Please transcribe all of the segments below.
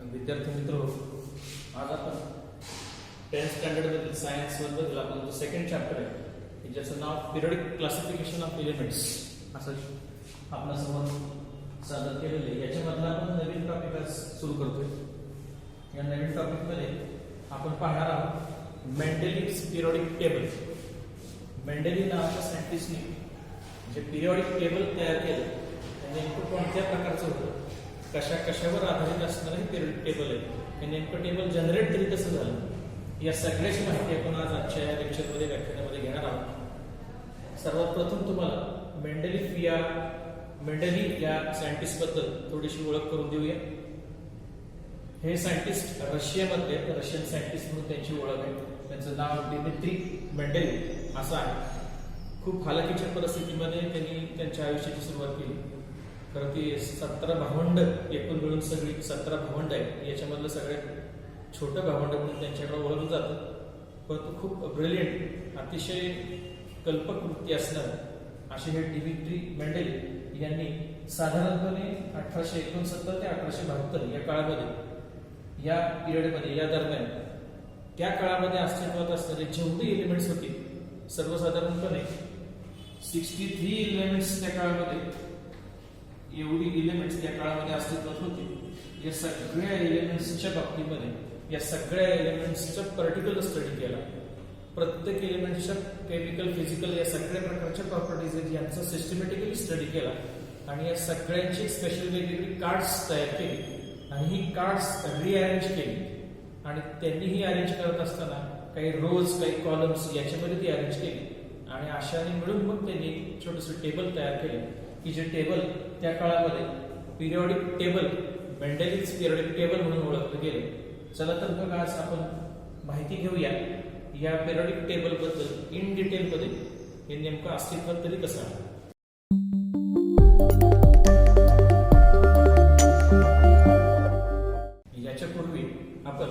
विद्यार्थी मित्र, आज आपण 10th स्टँडर्डमधील सायन्स बद्दल आपण जो सेकंड चॅप्टर आहे ज्याचं नाव पिरियडिक क्लासिफिकेशन ऑफ एलिमेंट्स असं आपल्यासमोर सादर केलेलं आहे. याच्यामधला आपण नवीन टॉपिक आज सुरू करतोय. या नवीन टॉपिकमध्ये आपण पाहणार आहोत मेंडेलिव्स पिरियडिक टेबल. मेंडेली नावाच्या सायंटिस्टने जे पिरियडिक टेबल तयार केलं ते नेमकं कोणत्या प्रकारचं होतं, कशावर आधारित असणारं हे पिरियडिक टेबल आहे. हे नेमकं टेबल जनरेट तरी कसं झालं, या सगळ्याची माहिती आपण आज आजच्या या लेक्चरमध्ये व्याख्यानामध्ये घेणार आहोत. सर्वात प्रथम तुम्हाला मेंडेली या सायंटिस्ट बद्दल थोडीशी ओळख करून देऊया. हे सायंटिस्ट रशियन सायंटिस्ट म्हणून त्यांची ओळख आहे. त्यांचं नाव दिमित्री मेंडेली असं आहे. खूप हालाकीच्या परिस्थितीमध्ये त्यांनी त्यांच्या आयुष्याची सुरुवात केली. खरं ती 17 भावंड एकूण मिळून सगळी 17 भावंड आहेत. याच्यामधलं सगळ्यात छोटं भावंड म्हणून त्यांच्याकडे ओळखलं जातं. परंतु खूप ब्रिलियंट, अतिशय कल्पक वृत्ती असणार असे हे दिमित्री मेंडेली यांनी साधारणपणे 1869 ते 1872 या काळामध्ये, या पिरियडमध्ये, या दरम्यान त्या काळामध्ये अस्तित्वात असणारे जेवढे एलिमेंट्स होते, सर्वसाधारणपणे 63 एलिमेंट्स त्या काळामध्ये, एवढी एलिमेंट्स त्या काळामध्ये अस्तित्वात होते. या सगळ्या एलिमेंट्सच्या बाबतीमध्ये या सगळ्या एलिमेंट्सचा पर्टिक्युलर स्टडी केला. प्रत्येक एलिमेंट्सच्या केमिकल, फिजिकल या सगळ्या प्रकारच्या प्रॉपर्टीज आहेत यांचा सिस्टमॅटिकली स्टडी केला आणि या सगळ्यांची स्पेशल वेगवेगळी कार्ड्स तयार केली आणि ही कार्ड्स रिअरेंज केली. आणि त्यांनी ही अरेंज करत असताना काही रोज, काही कॉलम्स याच्यामध्ये ती अरेंज केली आणि अशाने मिळून मग त्यांनी छोटंसं टेबल तयार केले की जे टेबल त्या काळामध्ये पिरियडिक टेबल, मेंडेलीज पिरियडिक टेबल म्हणून ओळखलं गेलं. चला तर मग आज आपण माहिती घेऊया या पिरियडिक टेबल बद्दल इन डिटेल मध्ये. हे नेमकं अस्तित्वात तरी कसं आहे. याच्यापूर्वी आपण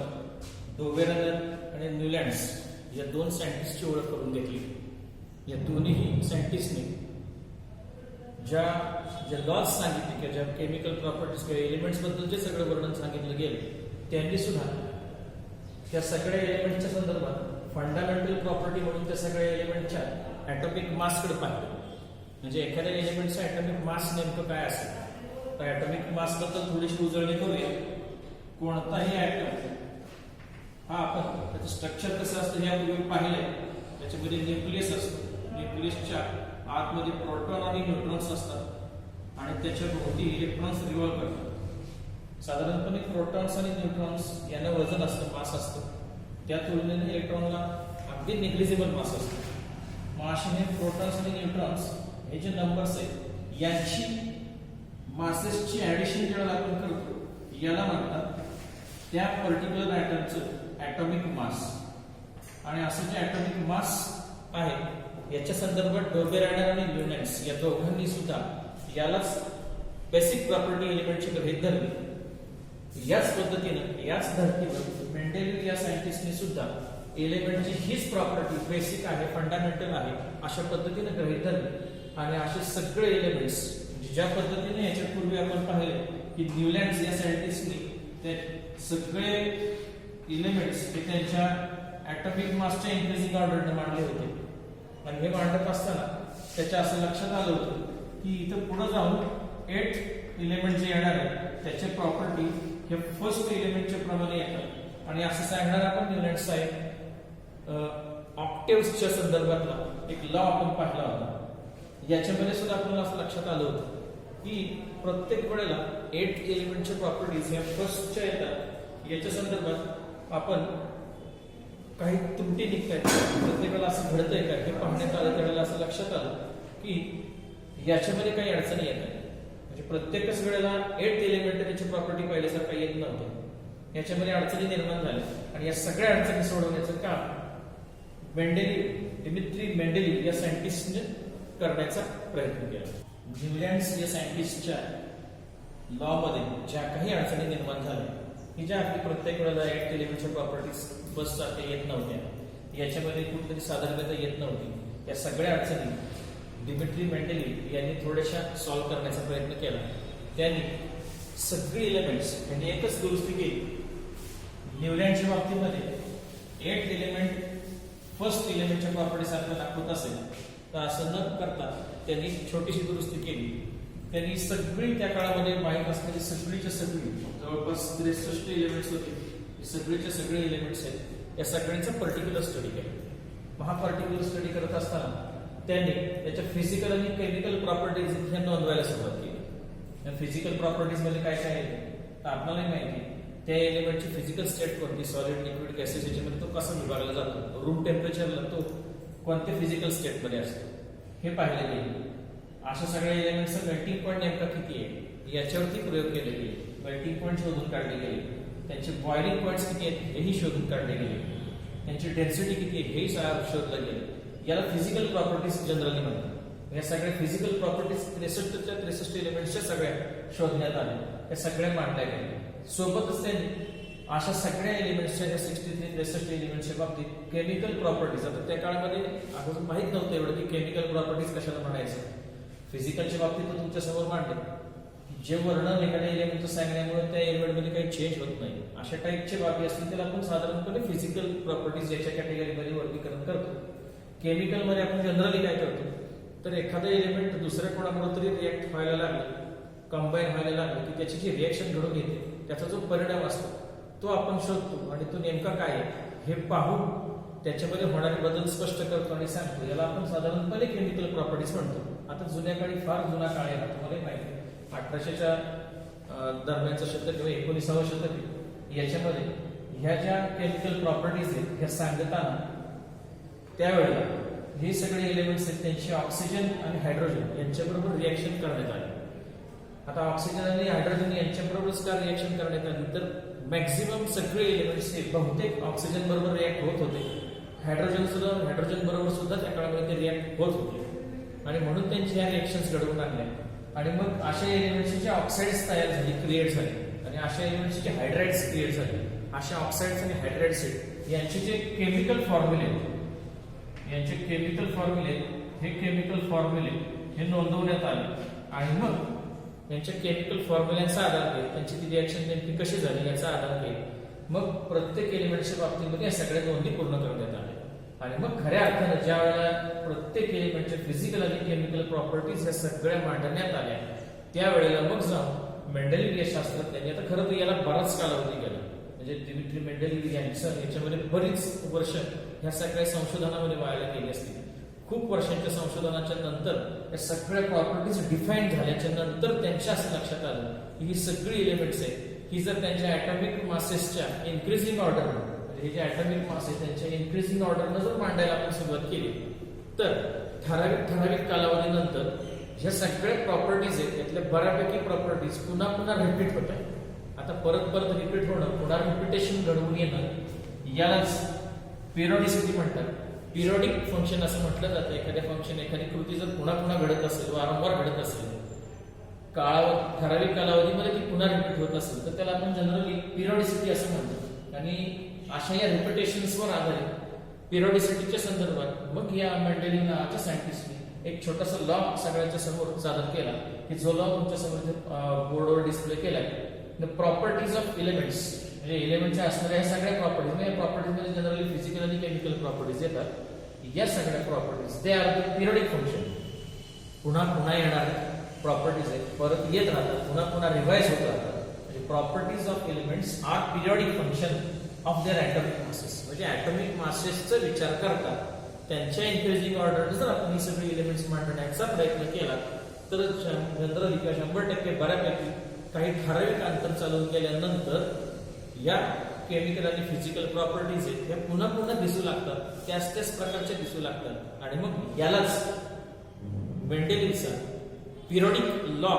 डोबेरनर आणि न्यूलँड्स या दोन सायंटिस्टची ओळख करून घेतली. या दोन्ही सायंटिस्टने ज्या लॉज सांगितले किंवा ज्या केमिकल प्रॉपर्टीज किंवा एलिमेंट्स बद्दल जे सगळं वर्णन सांगितलं गेलं, त्यांनी सुद्धा त्या सगळ्या एलिमेंटच्या संदर्भात फंडामेंटल प्रॉपर्टी म्हणून त्या सगळ्या एलिमेंटच्या ॲटॉमिक मासकडे पाहिलं. म्हणजे एखाद्या एलिमेंटचा ॲटॉमिक मास नेमकं काय असेल, तर ॲटॉमिक मास बद्दल थोडीशी उजळणी करूया. कोणताही ॲटम हा आपण त्याचं स्ट्रक्चर कसं असतं हे आपण पाहिलंय. त्याच्यामध्ये न्यूक्लियस असतं. न्यूक्लियसच्या आतमध्ये प्रोटॉन आणि न्यूट्रॉन्स असतात आणि त्याच्या भोवती इलेक्ट्रॉन्स रिव्हॉल्व करतात. साधारणपणे प्रोटॉन्स आणि न्यूट्रॉन्स यांना वजन असतं, मास असतं. त्या तुलनेने इलेक्ट्रॉनला अगदी निग्लिजिबल मास असतो. मग असे हे प्रोटॉन्स आणि न्यूट्रॉन्स हे जे नंबर्स आहेत यांची मासेसची ऍडिशन ज्यावेळेला आपण करतो याला म्हणतात त्या पर्टिक्युलर ॲटमचं ॲटॉमिक मास. आणि असं जे ॲटॉमिक मास आहे याच्या संदर्भात डोबेरनर आणि न्यूलँड्स या दोघांनी सुद्धा यालाच बेसिक प्रॉपर्टी एलिमेंटची गृहीत धरली. याच पद्धतीने, याच धर्तीवर मेंडेली या सायंटिस्टने सुद्धा एलिमेंटची हीच प्रॉपर्टी बेसिक आहे, फंडामेंटल आहे अशा पद्धतीने गृहीत धरली. आणि असे सगळे एलिमेंट्स ज्या पद्धतीने याच्यापूर्वी आपण पाहिले की न्यूलँड्स या सायंटिस्टने ते सगळे एलिमेंट्स हे त्यांच्या ॲटॉमिक मासच्या इन्क्रीजिंग ऑर्डरने मांडले होते. आणि हे मांडत असताना त्याच्या असं लक्षात आलं होतं की इथं पुढे जाऊन 8 एलिमेंट जे येणार आहे त्याचे प्रॉपर्टी हे फर्स्ट एलिमेंटच्या प्रमाणे येतात. आणि असं सांगणार आपण न्यूलँड्सचा एक ऑक्टेव्सच्या संदर्भातला एक लॉ आपण पाहिला होता. याच्यामध्ये सुद्धा आपल्याला असं लक्षात आलं होतं की प्रत्येक वेळेला 8 एलिमेंटच्या प्रॉपर्टीज ह्या फर्स्टच्या येतात. याच्या संदर्भात आपण काही त्रुटी निघतायत, प्रत्येकाला असं घडतंय का हे पाहण्यात आलं. त्यावेळेला असं लक्षात आलं की याच्यामध्ये काही अडचणी येत नाही. म्हणजे प्रत्येकच वेळेला 8 एलिमेंट त्याची प्रॉपर्टी पाहिल्यासारखं येत नव्हतं. याच्यामध्ये अडचणी निर्माण झाल्या आणि या सगळ्या अडचणी सोडवण्याचं काम दिमित्री मेंडेली या सायंटिस्टने करण्याचा प्रयत्न केला. न्यूलँड्स या सायंटिस्टच्या लॉ मध्ये ज्या काही अडचणी निर्माण झाल्या की ज्या आपली प्रत्येक वेळेला 8 एलिमेंटच्या प्रॉपर्टीज बस सारख्या येत नव्हत्या, याच्यामध्ये कुठेतरी साधारणता येत नव्हती, या सगळ्या अडचणी दिमित्री मेंडेली यांनी थोड्याशा सॉल्व्ह करण्याचा प्रयत्न केला. त्यांनी सगळी एलिमेंट्स यांनी एकच दुरुस्ती केली. न्यूलँडच्या बाबतीमध्ये 8 एलिमेंट फर्स्ट एलिमेंटच्या प्रॉपर्टीज आपल्याला दाखवत असेल तर असं न करता त्यांनी छोटीशी दुरुस्ती केली. त्यांनी सगळी त्या काळामध्ये माहीत असणारी सगळीच्या सगळी जवळपास 63 एलिमेंट्स होते, सगळीच्या सगळे एलिमेंट्स आहेत, या सगळ्यांचा पर्टिक्युलर स्टडी केला. हा पर्टिक्युलर स्टडी करत असताना त्यांनी त्याच्या फिजिकल आणि केमिकल प्रॉपर्टीज ह्या नोंदवायला सुरुवात केली. या फिजिकल प्रॉपर्टीज मध्ये काय काय आहे तर आपल्याला माहिती त्या एलिमेंटची फिजिकल स्टेट कोणती, सॉलिड, लिक्विड, गॅसेस, याच्यामध्ये तो कसा विभागला जातो, रूम टेम्परेचरला तो कोणत्या फिजिकल स्टेटमध्ये असतो हे पाहिले गेले. अशा सगळ्या एलिमेंटचा मेल्टिंग पॉईंट नेमका किती आहे याच्यावरती प्रयोग केले गेले. मेल्टिंग पॉईंट शोधून काढले गेले, त्यांचे बॉइलिंग पॉईंट्स किती आहेत हेही शोधून काढले गेले, त्यांची डेन्सिटी किती आहे हेही शोधलं गेलं. याला फिजिकल प्रॉपर्टीज जनरली म्हणतात. या सगळ्या फिजिकल प्रॉपर्टीज 63 एलिमेंट्सच्या सगळ्या शोधण्यात आल्या, या सगळ्या मांडल्या गेल्या. सोबतच त्यांनी अशा सगळ्या एलिमेंट्सच्या 63 एलिमेंट्सच्या बाबतीत केमिकल प्रॉपर्टीज, आता त्या काळामध्ये अगोदर माहित नव्हतं एवढं की केमिकल प्रॉपर्टीज कशाला म्हणायचं. फिजिकलच्या बाबतीत तर तुमच्या समोर मांडले, जे वर्णन एखाद्या एलिमेंटचं सांगण्यामुळे त्या एलिमेंटमध्ये काही चेंज होत नाही अशा टाईपचे बाबी असतील त्याला आपण साधारणपणे फिजिकल प्रॉपर्टीज याच्या कॅटेगरीमध्ये वर्गीकरण करतो. केमिकल मध्ये आपण जनरली काय करतो तर एखादं एलिमेंट दुसऱ्या कोणाबरोबर तरी रिएक्ट व्हायला लागलं, कंबाईन व्हायला लागलं की त्याची जी रिएक्शन घडून येते त्याचा जो परिणाम असतो तो आपण शोधतो आणि तो नेमका काय आहे हे पाहून त्याच्यामध्ये होणारे बदल स्पष्ट करतो आणि सांगतो. याला आपण साधारणपणे केमिकल प्रॉपर्टीज म्हणतो. आता जुन्या काळी फार जुना काळ आहे, तुम्हाला माहिती 1800च्या दरम्यानचा शतक किंवा 19व्या शतक याच्यामध्ये ह्या ज्या केमिकल प्रॉपर्टीज आहेत ह्या सांगताना त्यावेळेला हे सगळे एलिमेंट्स आहेत त्यांची ऑक्सिजन आणि हायड्रोजन यांच्याबरोबर रिएक्शन करण्यात आली. आता ऑक्सिजन आणि हायड्रोजन यांच्याबरोबरच का रिएक्शन करण्यात आली तर मॅक्झिमम सगळे एलिमेंट्स हे बहुतेक ऑक्सिजन बरोबर रिएक्ट होत होते, हायड्रोजन बरोबर सुद्धा त्या काळामध्ये ते रिएक्ट होत होते आणि म्हणून त्यांची ह्या रिएक्शन्स घडवून आणल्या. आणि मग अशा एलिमेंट्सचे जे ऑक्साइड्स तयार झाली, क्रिएट झाले आणि अशा एलिमेंट्सचे जे हायड्राइड्स क्रिएट झाले, अशा ऑक्साइड्स आणि हायड्राइड्स यांचे जे केमिकल फॉर्म्युले यांचे केमिकल फॉर्म्युले हे नोंदवण्यात आले आणि मग यांच्या केमिकल फॉर्म्युल्यांचा आधार घेत त्यांची ती रिएक्शन नेमकी कशी झाली याचा आधार घेत मग प्रत्येक एलिमेंटच्या बाबतीमध्ये या सगळ्या नोंदी पूर्ण करण्यात आल्या. आणि मग खऱ्या अर्थानं ज्या वेळेला प्रत्येक एलिमेंटच्या फिजिकल आणि केमिकल प्रॉपर्टीज या सगळ्या मांडण्यात आल्या त्यावेळेला मग जाऊन मेंडेलिव्ह या शास्त्रज्ञांनी, आता खरं तर याला बराच कालावधी गेला, म्हणजे दिमित्री मेंडेलिव्ह यांचं याच्यामध्ये बरीच वर्ष ह्या सगळ्या संशोधनामध्ये व्हायला गेली असतील. खूप वर्षांच्या संशोधनाच्या नंतर या सगळ्या प्रॉपर्टीज डिफाईन झाल्याच्या नंतर त्यांच्या असं लक्षात आलं की ही सगळी एलिमेंट्स आहेत ही जर त्यांच्या ॲटॉमिक मासेसच्या इन्क्रीजिंग ऑर्डर, म्हणजे हे जे ॲटॉमिक मास आहे त्यांच्या इन्क्रीजिंग ऑर्डरनं जर मांडायला आपण सुरुवात केली तर ठराविक कालावधीनंतर ह्या सगळ्या प्रॉपर्टीज आहेत त्यातल्या बऱ्यापैकी प्रॉपर्टीज पुन्हा पुन्हा रिपीट होत आहेत. आता परत रिपीट होणं, पुन्हा रिपिटेशन घडवून येणं यालाच पिरियॉडिसिटी म्हणतात. पिरियॉडिक फंक्शन असं म्हटलं जातं. एखाद्या फंक्शन, एखादी कृती जर पुन्हा पुन्हा घडत असेल, वारंवार घडत असेल, ठराविक कालावधीमध्ये ती पुन्हा रिपीट होत असेल तर त्याला आपण जनरली पिरियॉडिसिटी असं म्हणतो. आणि अशा या रिपिटेशन्सवर आधारित पिरियॉडिसिटीच्या संदर्भात मग या मेंडेलिव्ह नावाच्या सायंटिस्टने एक छोटासा लॉ सगळ्यांच्या समोर सादर केला की जो लॉ तुमच्या समोर बोर्डवर डिस्प्ले केलाय. द प्रॉपर्टीज ऑफ एलिमेंट्स, म्हणजे एलिमेंटच्या असणाऱ्या या सगळ्या प्रॉपर्टीज, या प्रॉपर्टीजमध्ये जनरली फिजिकल आणि केमिकल प्रॉपर्टीज येतात. या सगळ्या properties they are the periodic function, पुन्हा पुन्हा येणारे प्रॉपर्टीज आहेत, परत येत राहतात, पुन्हा पुन्हा रिवाइज होत राहतात. म्हणजे properties of elements are periodic function of their atomic masses. म्हणजे ॲटॉमिक मासेसचा विचार करता त्यांच्या इन्क्रीजिंग ऑर्डर जर आपण ही सगळी एलिमेंट्स मांडण्याचा प्रयत्न केला तर जनरली 100% बऱ्यापैकी काही ठराविक अंतर चालवून गेल्यानंतर या केमिकल आणि फिजिकल प्रॉपर्टीज आहेत त्या पुन्हा पुन्हा दिसू लागतात, त्याच प्रकारच्या दिसू लागतात. आणि मग यालाच मेंडेलिव्हचा पिरियडिक लॉ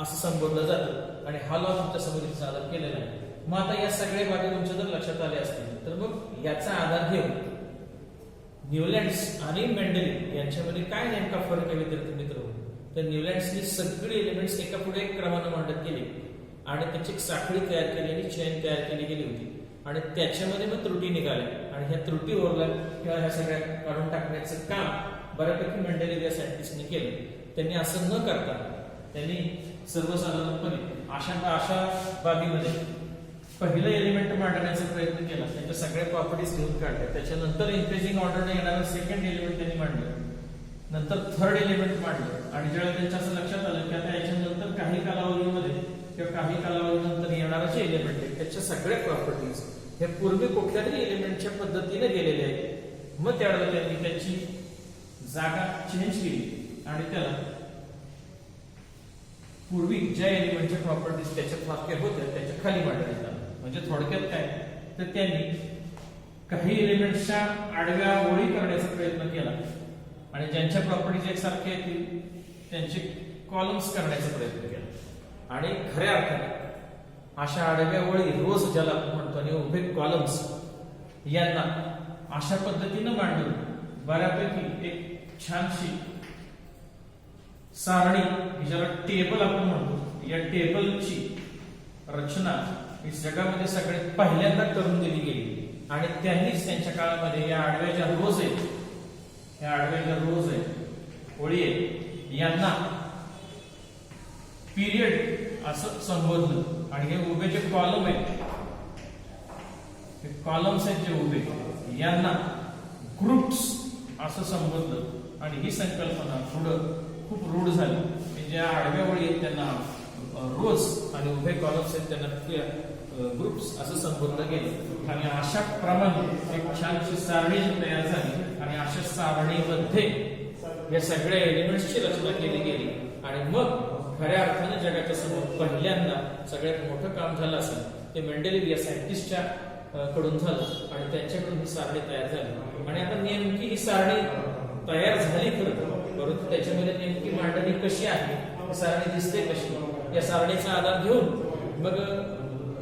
असं संबोधलं जातं. आणि हा लॉ तुमच्या समोर सादर केलेला आहे. मग आता या सगळ्या बाबी तुमच्या जर लक्षात आल्या असतील तर मग याचा आधार घेऊन न्यूलँड्स आणि मेंडेलिव्ह यांच्यामध्ये काय नेमका फरक आहे विद्यार्थी मित्र, तर न्यूलँड्सनी सगळी एलिमेंट्स एका पुढे एक क्रमानं मांडत गेली आणि त्याची एक साखळी तयार केली आणि चेन तयार केली गेली होती आणि त्याच्यामध्ये मग त्रुटी निघाल्या आणि ह्या त्रुटी ओरल्या किंवा ह्या सगळ्या काढून टाकण्याचं काम बऱ्यापैकी मेंडेलिव्ह या सायंटिस्टनी केलं. त्यांनी असं न करता त्यांनी सर्वसाधारणपणे अशा बाबीमध्ये पहिलं एलिमेंट मांडण्याचा प्रयत्न केला, त्यांच्या सगळ्या प्रॉपर्टीज लिहून काढल्या, त्याच्यानंतर इन्क्रीजिंग ऑर्डरने येणारं सेकंड एलिमेंट त्यांनी मांडलं, नंतर थर्ड एलिमेंट मांडलं. आणि ज्यावेळेला त्यांच्या असं लक्षात आलं की आता याच्यानंतर काही कालावधीमध्ये किंवा काही कालावधीनंतर येणारं जे एलिमेंट आहे त्याच्या सगळ्या प्रॉपर्टीज हे पूर्वी कुठल्या तरी एलिमेंटच्या पद्धतीने गेलेले आहेत. मग त्यावेळेला त्यांनी त्याची जागा चेंज केली आणि त्याला पूर्वी ज्या एलिमेंटच्या प्रॉपर्टीज त्याच्यात वाक्य होत्या त्याच्या खाली मांडण्यात आलं. म्हणजे थोडक्यात काय तर त्यांनी काही एलिमेंट्सच्या आडव्या ओळी करण्याचा प्रयत्न केला आणि ज्यांच्या प्रॉपर्टीज एकसारख्या येतील त्यांचे कॉलम्स करण्याचा प्रयत्न केला. आणि खऱ्या अर्थाने अशा आडव्या ओळी रोज ज्याला आपण म्हणतो आणि उभे कॉलम्स यांना अशा पद्धतीनं मांडून बऱ्यापैकी एक छानशी सारणी ज्याला टेबल आपण म्हणतो, या टेबलची रचना ही जगामध्ये सगळ्यात पहिल्यांदा करून दिली गेली. आणि त्यांनीच त्यांच्या काळामध्ये या आडव्या ज्या रोज आहेत, या आडव्या ज्या रोज आहेत ओळी आहेत यांना पिरियड असं संबोधलं. आणि हे उभे जे कॉलम आहेत, हे कॉलम्स आहेत जे उभे, यांना ग्रुप्स असं संबोधलं. आणि ही संकल्पना पुढं खूप रूढ झाली. ज्या आडव्या ओळी आहेत त्यांना रोज आणि उभे कॉलम्स आहेत त्यांना ग्रुप्स असं संबोधलं गेलं. आणि अशा प्रमाणे एक छानशी सारणी तयार झाली आणि अशा सारणीमध्ये या सगळ्या एलिमेंट्सची रचना केली गेली. आणि मग खऱ्या अर्थाने जगाच्या समोर पहिल्यांदा सगळ्यात मोठं काम झालं असेल ते मेंडेलिव्ह या सायंटिस्टच्या कडून झालं आणि त्यांच्याकडून ही सारणी तयार झाली. आणि आता नेमकी ही सारणी तयार झाली खरं, परंतु त्याच्यामध्ये नेमकी मांडणी कशी आहे, सारणी दिसते कशी, या सारणीचा आधार घेऊन मग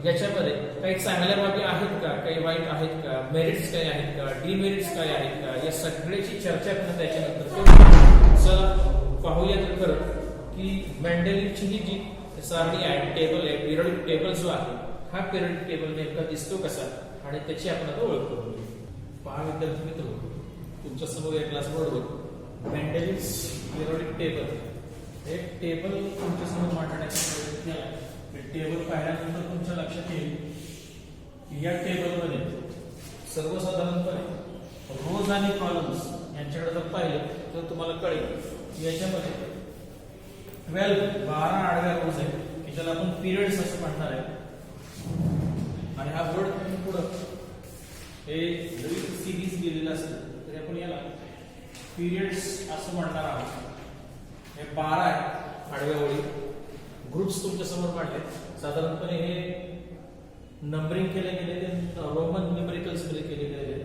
याच्यामध्ये काही चांगल्या बाबी आहेत का, काही वाईट आहेत का, मेरिट्स काय आहेत का, डिमेरिट्स काय आहेत का, या सगळ्याची चर्चा करणं त्याच्यानंतर. चला पाहूया तर खरं की मेंडेलिव्हची ही जी सारणी आहे, टेबल आहे, पिरियडिक टेबल जो आहे, हा पिरियडिक टेबल नेमका दिसतो कसा आणि त्याची आपण आता ओळख करू. पहा विद्यार्थी मित्र, तुमच्या समोर या क्लासबोर्डवर मेंडेलिव्हज पिरियडिक टेबल एक टेबल तुमच्या समोर मांडण्याचा प्रयत्न केला. हे टेबल पाहिल्यानंतर तुमच्या लक्षात येईल की या टेबलमध्ये सर्वसाधारणपणे रोज आणि कॉलम्स यांच्याकडे जर पाहिलं तर तुम्हाला कळेल की याच्यामध्ये 12 आडव्या रोज आहेत की ज्याला आपण पिरियड्स असं म्हणणार आहे. आणि हा बोर्ड पुढं हे जरी सिरीज लिहिलेलं असतं तरी आपण याला पिरियड्स असं म्हणणार आहोत. हे 12 आहेत आडव्या ओळी, ग्रुप्स तुमच्या समोर मांडले. साधारणपणे हे नंबरिंग केले गेलेले रोमन न्यूमेरिकल्स मध्ये केले गेलेले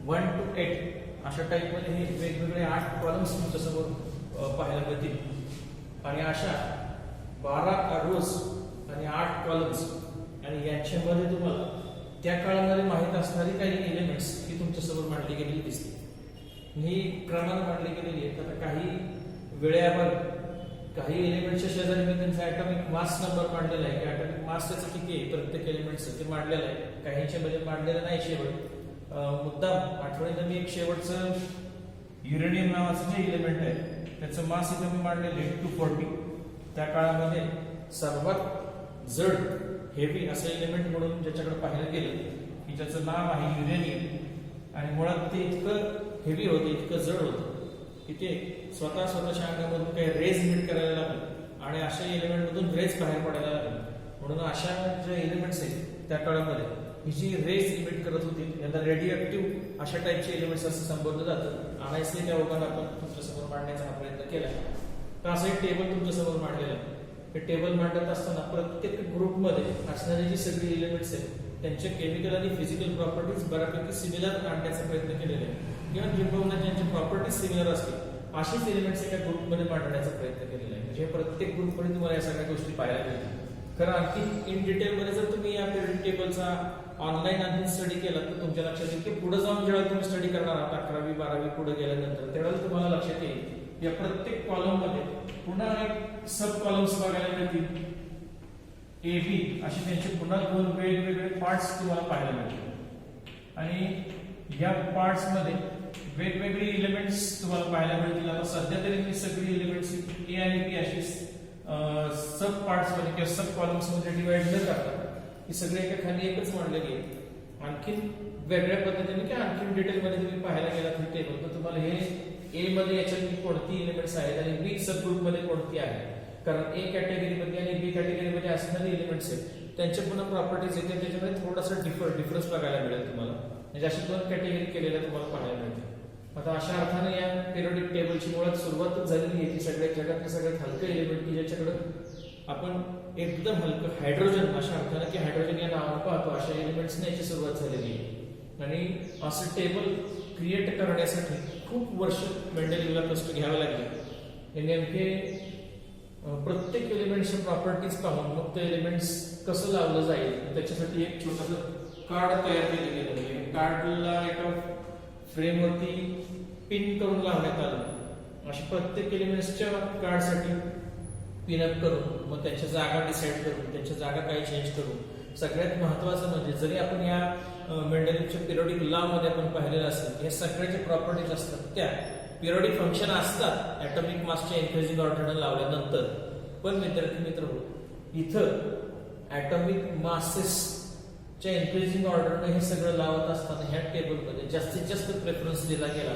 1 to 8 अशा टाइप मध्ये हे वेगवेगळे 8 कॉलम्स तुमच्या समोर पाहायला मिळतील. आणि अशा 12 रोज आणि 8 कॉलम्स आणि यांच्यामध्ये तुम्हाला त्या काळामध्ये माहित असणारी काही एलिमेंट्स ही तुमच्या समोर मांडली गेलेली दिसते. ही क्रमाने मांडली गेलेली आहेत. आता काही वेळेवर काही एलिमेंटच्या शेजारी मी त्यांचा ऍटॉमिक मास नंबर मांडलेला आहे की ऍटॉमिक मास त्याचं किती आहे प्रत्येक एलिमेंटचं ते मांडलेलं आहे. काहींच्या मध्ये मांडलेलं नाही. शेवट मुद्दाम आठवणीनं मी एक शेवटचं युरेनियम नावाचं जे एलिमेंट आहे त्याचं मास इथं मी मांडलेलं आहे 240. त्या काळामध्ये सर्वात जड हेवी असं एलिमेंट म्हणून ज्याच्याकडे पाहिलं गेलं की ज्याचं नाव आहे युरेनियम. आणि मुळात ते इतकं हेवी होतं, इतकं जड होतं की ते स्वतःच्या अंगामधून काही रेज इमिट करायला लागले आणि अशा एलिमेंट मधून रेज बाहेर पडायला लागले. म्हणून अशा जे एलिमेंट्स आहेत त्या काळामध्ये ही जी रेज इमिट करत होती यांना रेडिओ ऍक्टिव्ह अशा टाईपचे एलिमेंट्स असं संबोधलं जातं. आणायचे त्या ओघात आपण तुमच्यासमोर मांडण्याचा हा प्रयत्न केला. तर असं एक टेबल तुमच्यासमोर मांडलेलं आहे. हे टेबल मांडत असताना प्रत्येक ग्रुपमध्ये असणारी जी सगळी एलिमेंट्स आहेत त्यांच्या केमिकल आणि फिजिकल प्रॉपर्टीज बऱ्यापैकी सिमिलर आणण्याचा प्रयत्न केलेला आहे किंवा किंबहुना ज्यांच्या प्रॉपर्टीज सिमिलर असतील अशीच एलिमेंट्स एका ग्रुपमध्ये मांडण्याचा प्रयत्न केलेला आहे. म्हणजे प्रत्येक ग्रुपमध्ये तुम्हाला या सगळ्या गोष्टी पाहायला मिळतील. खरं आणखी इन डिटेलमध्ये जर तुम्ही या पिरियडिक टेबलचा ऑनलाईन आणखी स्टडी केला तर तुमच्या लक्षात येईल की पुढे जाऊन जेव्हा तुम्ही स्टडी करणार आहात 11वी 12वी पुढे गेल्यानंतर त्यावेळेला तुम्हाला लक्षात येईल या प्रत्येक कॉलम मध्ये पुन्हा एक सब कॉलम्स बघायला मिळतील. ए बी असे त्यांचे पुन्हा 2 वेगवेगळे पार्ट्स तुम्हाला पाहायला मिळतील आणि या पार्ट्स मध्ये वेगवेगळे एलिमेंट्स तुम्हाला पाहायला मिळतील. आता सध्या तरी मी सगळी एलिमेंट्स ए आणि बी अशी सब पार्ट्स मध्ये किंवा सब कॉलम्स मध्ये डिवाइड न करता ही सगळे एका खाली एकच मांडलेली आहे. आणखीन वेगळ्या पद्धतीने किंवा आणखीन डिटेल मध्ये तुम्ही पाहायला गेलात हे टेबल तर तुम्हाला हे ए मध्ये याच्यात कोणती एलिमेंट्स आहेत आणि बी सब ग्रुप मध्ये कोणती आहेत, कारण ए कॅटेगरी मध्ये आणि बी कॅटेगरी मध्ये असणारे एलिमेंट्स आहेत त्यांच्या पुन्हा प्रॉपर्टीज येते, त्याच्यामध्ये थोडासा डिफरन्स बघायला मिळेल तुम्हाला. म्हणजे अशा दोन कॅटेगरी केलेल्या तुम्हाला पाहायला मिळतील. आता अशा अर्थाने या पिरियडिक टेबलची मुळात सुरुवातच झालेली आहे की सगळ्यात जगातलं सगळ्यात हलकं एलिमेंट की ज्याच्याकडे आपण एकदम हलकं हायड्रोजन, अशा अर्थाने की हायड्रोजन या नावाने पाहतो अशा एलिमेंट्सने याची सुरुवात झालेली आहे. आणि असं टेबल क्रिएट करण्यासाठी खूप वर्ष मेंडेलिव्हला कष्ट घ्यावे लागले. हे नेमके प्रत्येक एलिमेंटच्या प्रॉपर्टीज पाहून मग ते एलिमेंट्स कसं लावलं जाईल त्याच्यासाठी एक छोटंसं कार्ड तयार केलं गेलं आहे. कार्डला एका फ्रेमवरती पिन करून लावण्यात आलं. अशा प्रत्येक एलिमेंट्सच्या कार्डसाठी पिनअप करून मग त्यांच्या जागा डिसाईड करून त्यांच्या जागा काही चेंज करून सगळ्यात महत्वाचं म्हणजे जरी आपण या मेंडेलिव्हच्या पिरियडिक लॉ मध्ये आपण पाहिलेलं असेल या सगळ्याच्या प्रॉपर्टीज असतात त्या पिरियडिक फंक्शन असतात ऍटॉमिक मासच्या इन्क्रीजिंग ऑर्डरने लावल्यानंतर. पण विद्यार्थी मित्र इथं ऍटॉमिक मासेसच्या इन्क्रीजिंग ऑर्डरने हे सगळं लावत असताना ह्या टेबलमध्ये जास्तीत जास्त प्रेफरन्स दिला गेला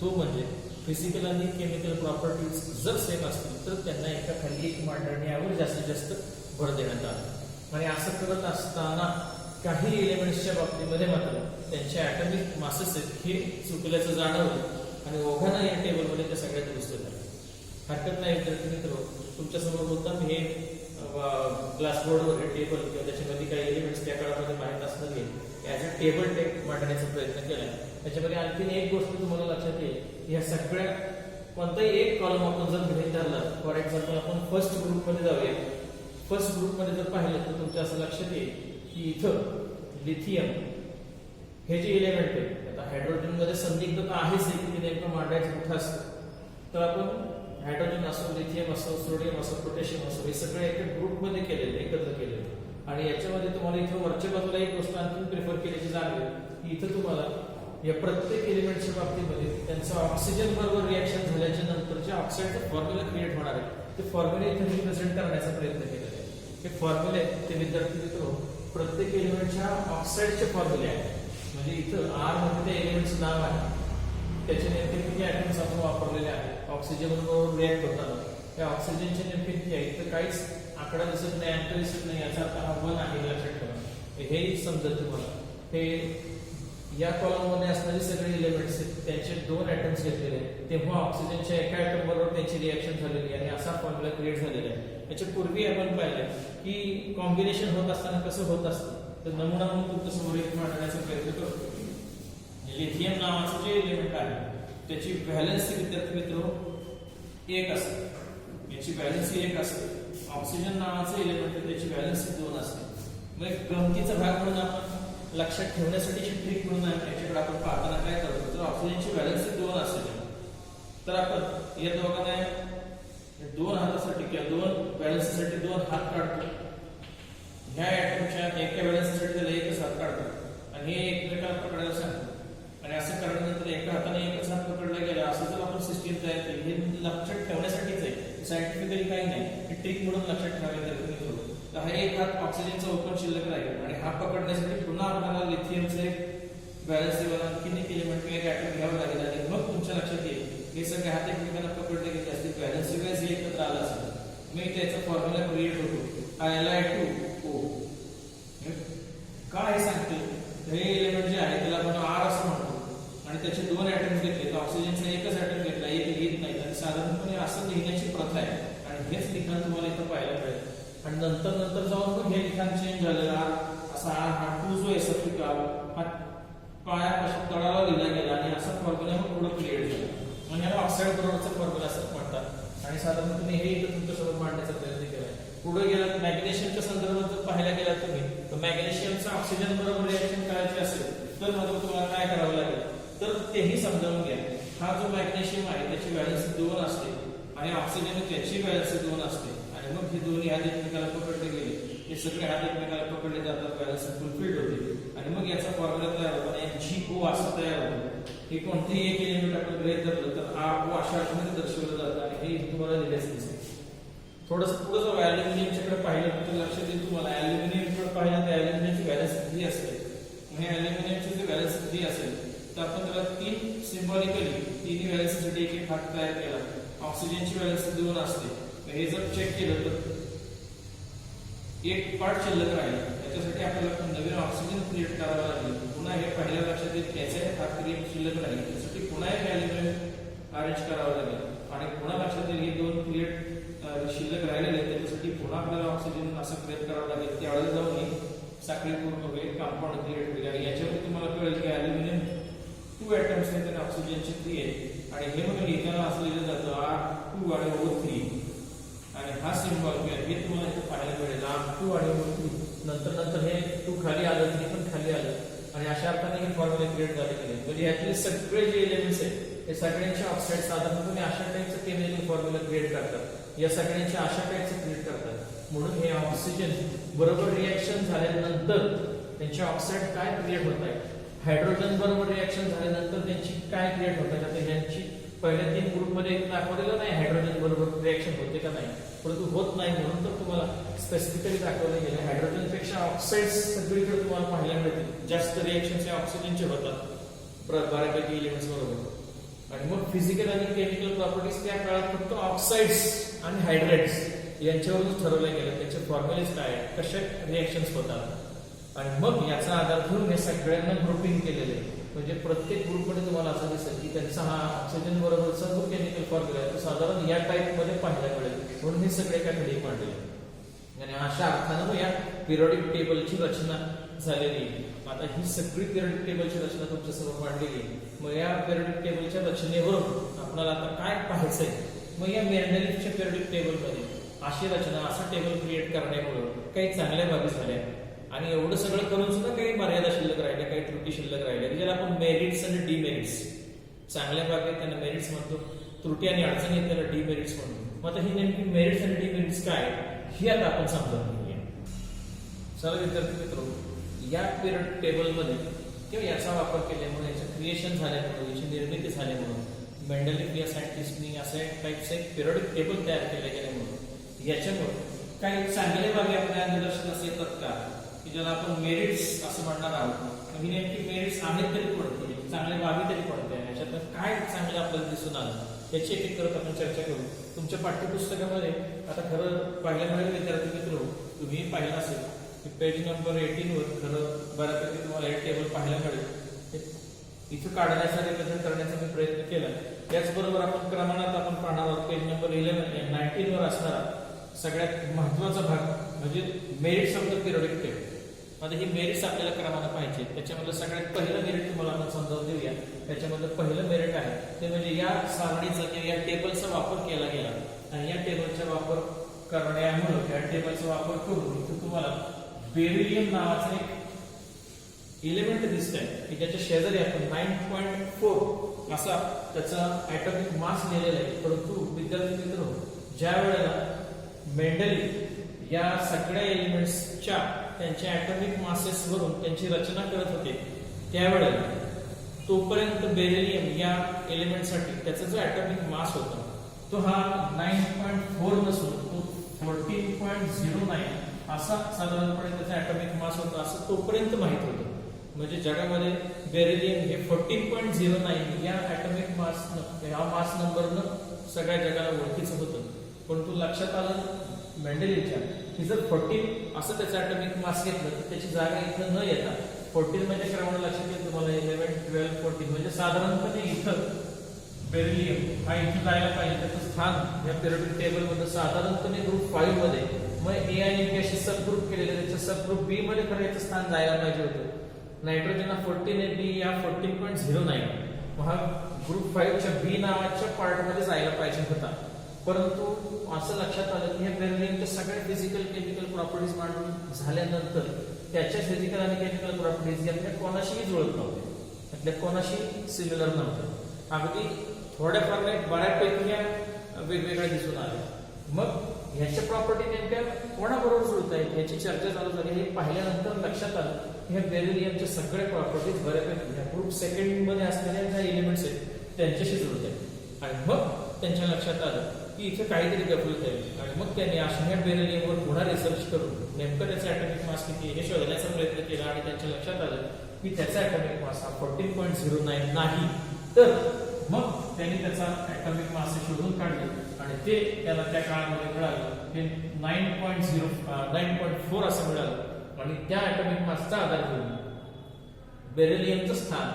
तो म्हणजे फिजिकल आणि केमिकल प्रॉपर्टीज जर सेम असतील तर त्यांना एका खाली एक मांडणी यावर जास्तीत जास्त भर देण्यात आला. आणि असं करत असताना काही एलिमेंट्सच्या बाबतीमध्ये मात्र त्यांचे ॲटॉमिक मासेस हे चुकल्याचं जाणवलं आणि ओघानं या टेबलमध्ये ते सगळ्यात दुरुस्त झाले. हरकत नाही विद्यार्थी मित्र, तुमच्यासमोर मुद्दाम हे ग्लासबोर्डवर हे टेबल किंवा त्याच्यामध्ये काही एलिमेंट्स त्या काळामध्ये माहीत असणार ॲज अ टेबल टेक मांडण्याचा प्रयत्न केला. त्याच्यामध्ये आणखीन एक गोष्ट तुम्हाला लक्षात येईल, या सगळ्या कोणताही एक कॉलम आपण जर गृहीत धरला, फॉर एक्झाम्पल आपण फर्स्ट ग्रुपमध्ये जाऊया. फर्स्ट ग्रुपमध्ये जर पाहिलं तर तुमच्या असं लक्षात येईल की इथं लिथियम हे जे एलिमेंट आहे, आता हायड्रोजन मध्ये संदिग्धता आहेच आहे की ते नेमकं मांडायचं कुठं असतं. तर आपण हायड्रोजन असो, लिथियम असो, सोडियम असो, पोटॅशियम असो हे सगळे एका ग्रुपमध्ये केलेले, एकत्र केलेले. आणि याच्यामध्ये तुम्हाला इथं वरच्या बाजूला एक गोष्ट आणखी प्रिफर केल्याची जाणवेल की इथं तुम्हाला या प्रत्येक एलिमेंटच्या बाबतीमध्ये त्यांचं ऑक्सिजन बरोबर रिएक्शन झाल्याच्या नंतरचे ऑक्साईडचं फॉर्म्युला क्रिएट होणार आहे ते फॉर्म्युले इथे रिप्रेझेंट करण्याचा प्रयत्न केलेला आहे. हे फॉर्म्युले ते विद्यार्थी मित्र प्रत्येक एलिमेंटच्या ऑक्साईडचे फॉर्म्युले आहेत. म्हणजे इथं आर मध्ये त्या एलिमेंटचं नाव आहे, त्याचे नेमके किती ॲटम्स आपण वापरलेले आहेत ऑक्सिजन बरोबर रिॲक्ट होताना. त्या ऑक्सिजनचे नेमके किती आहे तर काहीच आकडा दिसत नाही, अंक दिसत नाही, याचा अर्थ हा 1 आहे, लक्षात ठेवा. हेही समजत तुम्हाला. हे या कॉलम मध्ये असणारे सगळे एलिमेंट्स त्यांचे 2 ॲटम्स घेतलेले आहेत, तेव्हा ऑक्सिजनच्या एका ॲटम बरोबर त्यांची रिएक्शन झालेली आणि असा फॉर्म्युला क्रिएट झालेला आहे. याच्या पूर्वी आपण पाहिलं की कॉम्बिनेशन होत असताना कसं होत असतं, तर नमुना म्हणून तुमच्या समोर एक मांडण्याचा प्रयत्न करतो. लिथियम नावाचं जे एलिमेंट आहे त्याची व्हॅलेन्सी विद्यार्थी मित्र 1 असते, याची व्हॅलेन्सी 1 असते. ऑक्सिजन नावाचं एलिमेंट आहे त्याची व्हॅलेन्सी 2 असते. मग गमतीचा भाग म्हणून आपण लक्षात ठेवण्यासाठी ट्रिक म्हणून याच्याकडे आपण पाहताना काय करतो, जर ऑक्सिजनची व्हॅलेन्सी 2 असेल तर आपण या दोघांना 2 हातासाठी किंवा 2 व्हॅलेन्सीसाठी 2 हात काढतो. ह्या ॲटमच्या एका व्हॅलेन्सीसाठी त्याला एकच हात काढतो आणि हे एकमेकाला पकडायला सांगतो. आणि असं करण्यानंतर एका हाताने एकच हात पकडला गेला असं जर आपण सिस्टीम तयार केली, हे लक्षात ठेवण्यासाठीच आहे, सायंटिफिकली काही नाही, हे ट्रिक म्हणून लक्षात ठेवायला. तर हा एक हात ऑक्सिजनचा ओपन शिल्लक राहील आणि हा पकडण्यासाठी पुन्हा आपल्याला लिथियमचे व्हॅलेन्सी वाला आणखीन एक एलिमेंट एक ॲटम घ्यावं लागेल आणि मग तुमच्या लक्षात येईल हे सगळे हात एकमेकांना पकडले गेले असतील, व्हॅलेन्सी वाईज एकत्र आला असेल, मग त्याचा फॉर्म्युला क्रिएट होतो Li2O. काय सांगते हे एलिमेंट जे आहे त्याला आपण R असं म्हणतो आणि त्याचे 2 ॲटम्स घेतले, तर ऑक्सिजनचा एकच ॲटम घेतला, एक लिहित नाही. आणि साधारणपणे असं लिहिण्याची प्रथा आहे आणि हेच लिखाण तुम्हाला इथं पाहायला मिळेल. आणि नंतर जाऊन मग हे लिखाण चेंज झालेलं असा हा 2 जो आहे हा पायापासून तळाला लिहिला गेला आणि असा फॉर्म्युला मग पुढे क्रिएट झाला. म्हणजे याला ऑक्साईड बरोबरचा फॉर्म्युला असं म्हणतात. आणि साधारण तुम्ही हे इथं तुमच्यासोबत मांडण्याचा प्रयत्न केला. पुढे गेला मॅग्नेशियमच्या संदर्भात जर पाहायला गेला तुम्ही तर मॅग्नेशियमचं ऑक्सिजन बरोबर रिएक्शन करायची असेल तर मात्र तुम्हाला काय करावं लागेल तर तेही समजावून घ्या. हा जो मॅग्नेशियम आहे त्याची व्हॅलेन्सी 2 असते आणि ऑक्सिजन त्याची व्हॅलेन्सी 2 असते. आणि मग हे दोन्ही हात एकमेकाला पकडले गेले, हे सगळे हात एकमेकाला पकडले जातात, व्हॅलेन्सी फुलफिल्ड होते आणि मग याचा फॉर्म्युला तयार होतो आणि GO असा तयार होतो. हे कोणतेही एक एलिमेंट आपण गृहीत धरलं तर O अशा अर्थाने दर्शवलं जातं आणि हे तुम्हाला लिहिल्याचं दिसेल. थोडंसं पुढे जाऊ ॲल्युमिनियमच्याकडे पाहिलं तर लक्षात येईल तुम्हाला ॲल्युमिनियमकडे पाहिलं तर ॲल्युमिनियमची व्हॅलेन्स किती असते. हे ॲल्युमिनियमची जर व्हॅलेन्स किती असेल तर आपण त्याला 3 सिम्बॉलिकली तिन्ही व्हॅलेन्ससाठी एक एक भाग तयार केला. ऑक्सिजनची व्हॅलेन्स 2 असते. हे जर चेक केलं तर एक पार्ट शिल्लक राहील. त्याच्यासाठी आपल्याला नवीन ऑक्सिजन क्रिएट करावा लागेल. पुन्हा हे पहिल्या लक्षात येईल याचे हा क्रिएट शिल्लक राहील. त्यासाठी पुन्हा एक ॲल्युमिनियम अरेंज करावं लागेल आणि पुन्हा लक्षात येईल हे 2 क्रिएट शिल्लक राहिलेले आहेत. त्याच्यासाठी पुन्हा आपल्याला ऑक्सिजन असं क्रिएट करावं लागेल. त्यावेळेस जाऊन ही साखळी पूर्ण होईल, कंपाऊंड क्रिएट होईल. आणि याच्यावरती तुम्हाला कळेल की ॲल्युमिनियम 2 ॲटम्स आहेत आणि ऑक्सिजनचे 3 आहेत. आणि हे मग लिहिताना असं लिहिलं जातं R2 आणि O3 आणि हा सिम्बॉल हे तुम्हाला इथे पाहायला मिळेल R2 आणि O3. नंतर हे 2 खाली आलं 3 पण खाली आलं आणि अशा अर्थाने हे फॉर्म्युला क्रिएट झालेले आहेत. म्हणजे यातले सगळे जे एलिमेंट्स आहेत हे सगळ्यांचे ऑक्साईड साधारणपणे अशा टाईपचं केमिकल फॉर्म्युला क्रिएट करतात. या सगळ्यांचे अशा टाईपचं क्रिएट करतात. म्हणून हे ऑक्सिजन बरोबर रिएक्शन झाल्यानंतर त्यांचे ऑक्साईड काय क्रिएट होत आहे, हायड्रोजन बरोबर रिएक्शन झाल्यानंतर त्यांची काय क्रिएट होत आहे. आता यांची पहिल्या 3 ग्रुपमध्ये दाखवलेलं नाही हायड्रोजन बरोबर रिएक्शन होते का नाही, परंतु होत नाही म्हणून तर तुम्हाला स्पेसिफिकली दाखवलं गेलं. हायड्रोजन पेक्षा ऑक्साईड्स सगळीकडे तुम्हाला पाहायला मिळतील. जास्त रिएक्शन हे ऑक्सिजनचे होतात बऱ्यापैकी एलिमेंट्स बरोबर. आणि मग फिजिकल आणि केमिकल प्रॉपर्टीज त्या काळात फक्त ऑक्साइड्स आणि हायड्रेट्स यांच्यावरूनच ठरवलं गेलं. त्याचे फॉर्म्युलेज काय आहे, कशा रिएक्शन्स होतात आणि मग याचा आधार घेऊन हे सगळ्यांना ग्रुपिंग केलेलं आहे. म्हणजे प्रत्येक ग्रुपमध्ये तुम्हाला असं दिसेल की त्यांचा हा ऑक्सिजन बरोबरचा जो केमिकल फॉर्म्युला आहे तो साधारण या टाईपमध्ये पाहायला मिळेल. म्हणून हे सगळे काय खाली मांडले आणि अशा अर्थानं या पिरियडिक टेबलची रचना झालेली आहे. आता ही सगळी पिरियडिक टेबलची रचना तुमच्यासमोर मांडलेली आहे. मग या पिरियडिक टेबलच्या रचनेवरून आपल्याला आता काय पाहायचंय, मग या मेंडेलिफच्या पिरियडिक टेबलमध्ये अशी रचना असा टेबल क्रिएट करण्यामुळे काही चांगल्या बाबी झाल्या आणि एवढं सगळं करून सुद्धा काही मर्यादा शिल्लक राहिल्या, काही त्रुटी शिल्लक राहिल्या, ज्याला आपण मेरिट्स आणि डिमेरिट्स. चांगल्या बाबी त्यांना मेरिट्स म्हणतो, त्रुटी आणि अडचणी त्याला डिमेरिट्स म्हणतो. मग आता ही नेमकी मेरिट्स आणि डिमेरिट्स काय हे आता आपण समजून घेऊया. चला विद्यार्थी मित्र, या पिरियड टेबलमध्ये किंवा याचा वापर केल्यामुळे, याचं क्रिएशन झाल्यामुळे, याची निर्मिती झाल्यामुळे मेंडेलिफ या सायंटिस्टनी असे टाईपचं एक पिरियडिक टेबल तयार केले गेल्यामुळे याच्यामुळे काही चांगले बाबी आपल्या निदर्शनास येतात का, की ज्याला आपण मेरिट्स असं म्हणणार आहोत. ही नेमकी मेरिट्स आहेत तरी कोणते, चांगल्या बाबी तरी कोणत्या, याच्यातून काय चांगलं आपल्याला दिसून आलं याची एक एक करत आपण चर्चा करू. तुमच्या पाठ्यपुस्तकामध्ये आता खरं पाहायला मिळेल विद्यार्थी मित्र, तुम्ही पाहिलं असेल की पेज नंबर 18 वर खरं बऱ्यापैकी तुम्हाला हे टेबल पाहायला मिळेल. इथं काढण्याचा रिप्रेझेंट करण्याचा मी प्रयत्न केला. त्याचबरोबर आपण क्रमांकात आपण पाहणार आहोत पेज नंबर 19 वर असणारा सगळ्यात महत्वाचा भाग म्हणजे merits of the periodic table. आता ही मेरिट्स आपल्याला क्रमानं पाहिजे. त्याच्यामधलं सगळ्यात पहिलं मेरिट तुम्हाला आपण समजावून देऊया. त्याच्यामधलं पहिलं मेरिट आहे ते म्हणजे या सारणीचा किंवा या टेबलचा वापर केला गेला आणि या टेबलचा वापर करण्यामुळे या टेबलचा वापर करून इथं तुम्हाला बेरिलियम नावाचं एक एलिमेंट दिसत आहे की ज्याच्या शेजारी आपण 9.4 असा त्याचा ऍटॉमिक मास लिहिलेला आहे. परंतु विद्यार्थी मित्र, ज्या वेळेला मेंडेलिफ या सगळ्या एलिमेंट्सच्या त्यांच्या ऍटॉमिक मासेस वरून त्यांची रचना करत होते त्यावेळेला तोपर्यंत बेरिलियम या एलिमेंटसाठी त्याचा जो ऍटॉमिक मास होता तो हा 9.4 नसून तो 14.09 असा साधारणपणे त्याचा ऍटॉमिक मास होता असं तोपर्यंत माहित होतं. म्हणजे जगामध्ये बेरिलियम हे 14.09 या ऍटॉमिक मास या मास नंबरनं सगळ्या जगाला ओळखीचं होतं. पण तू लक्षात आलं मेंडेलिफच्या की जर 14 असं त्याचं ऍटॉमिक मास घेतलं तर त्याची जागा इथं न येता 14 म्हणजे क्रमांक लक्षात येईल तुम्हाला 11, 12, 14 म्हणजे साधारणपणे इथं बेरिलियम हा इथं जायला पाहिजे. त्याचं स्थान या पिरियडिक टेबल मध्ये साधारणपणे ग्रुप 5 मध्ये, मग ए आणि बी अशी सब ग्रुप केलेले, त्याच्या सब ग्रुप बी मध्ये खरं याचं स्थान जायला पाहिजे होतं. नायट्रोजन हा 14 आहे, बी या 14.09 हा ग्रुप 5 च्या बी नावाच्या पार्ट मध्ये जायला पाहिजे होता. परंतु असं लक्षात आलं की हे बेरिलियमच्या सगळ्या फिजिकल केमिकल प्रॉपर्टीज मांडून झाल्यानंतर त्याच्या फिजिकल आणि केमिकल प्रॉपर्टीज यातल्या कोणाशीही जुळत नव्हते, त्यातल्या कोणाशी सिमिलर नव्हतं. अगदी थोड्याफार बऱ्यापैकी या वेगवेगळ्या दिसून आल्या. मग ह्याच्या प्रॉपर्टी नेमक्या कोणाबरोबर जुळत आहेत याची चर्चा चालू झाली. हे पाहिल्यानंतर लक्षात आलं की ह्या बेरिलियमच्या सगळ्या प्रॉपर्टीज बऱ्यापैकी ह्या ग्रुप सेकंड मध्ये असलेल्या ज्या एलिमेंट्स आहेत त्यांच्याशी जुळत आहेत. आणि मग त्यांच्या लक्षात आलं की इथे काहीतरी गफलत आहे आणि मग त्यांनी अशा बेरिलियमवर पुन्हा रिसर्च करून नेमकं त्याचा ॲटॉमिक मास किती हे शोधण्याचा प्रयत्न केला आणि त्यांच्या लक्षात आलं की त्याचा ॲटॉमिक मास हा 14.09 नाही. तर मग त्यांनी त्याचा ॲटॉमिक मास शोधून काढले आणि ते त्याला त्या काळामध्ये मिळालं हे 9.4 असं मिळालं आणि त्या ॲटॉमिक मासचा आधार घेऊन बेरिलियमचं स्थान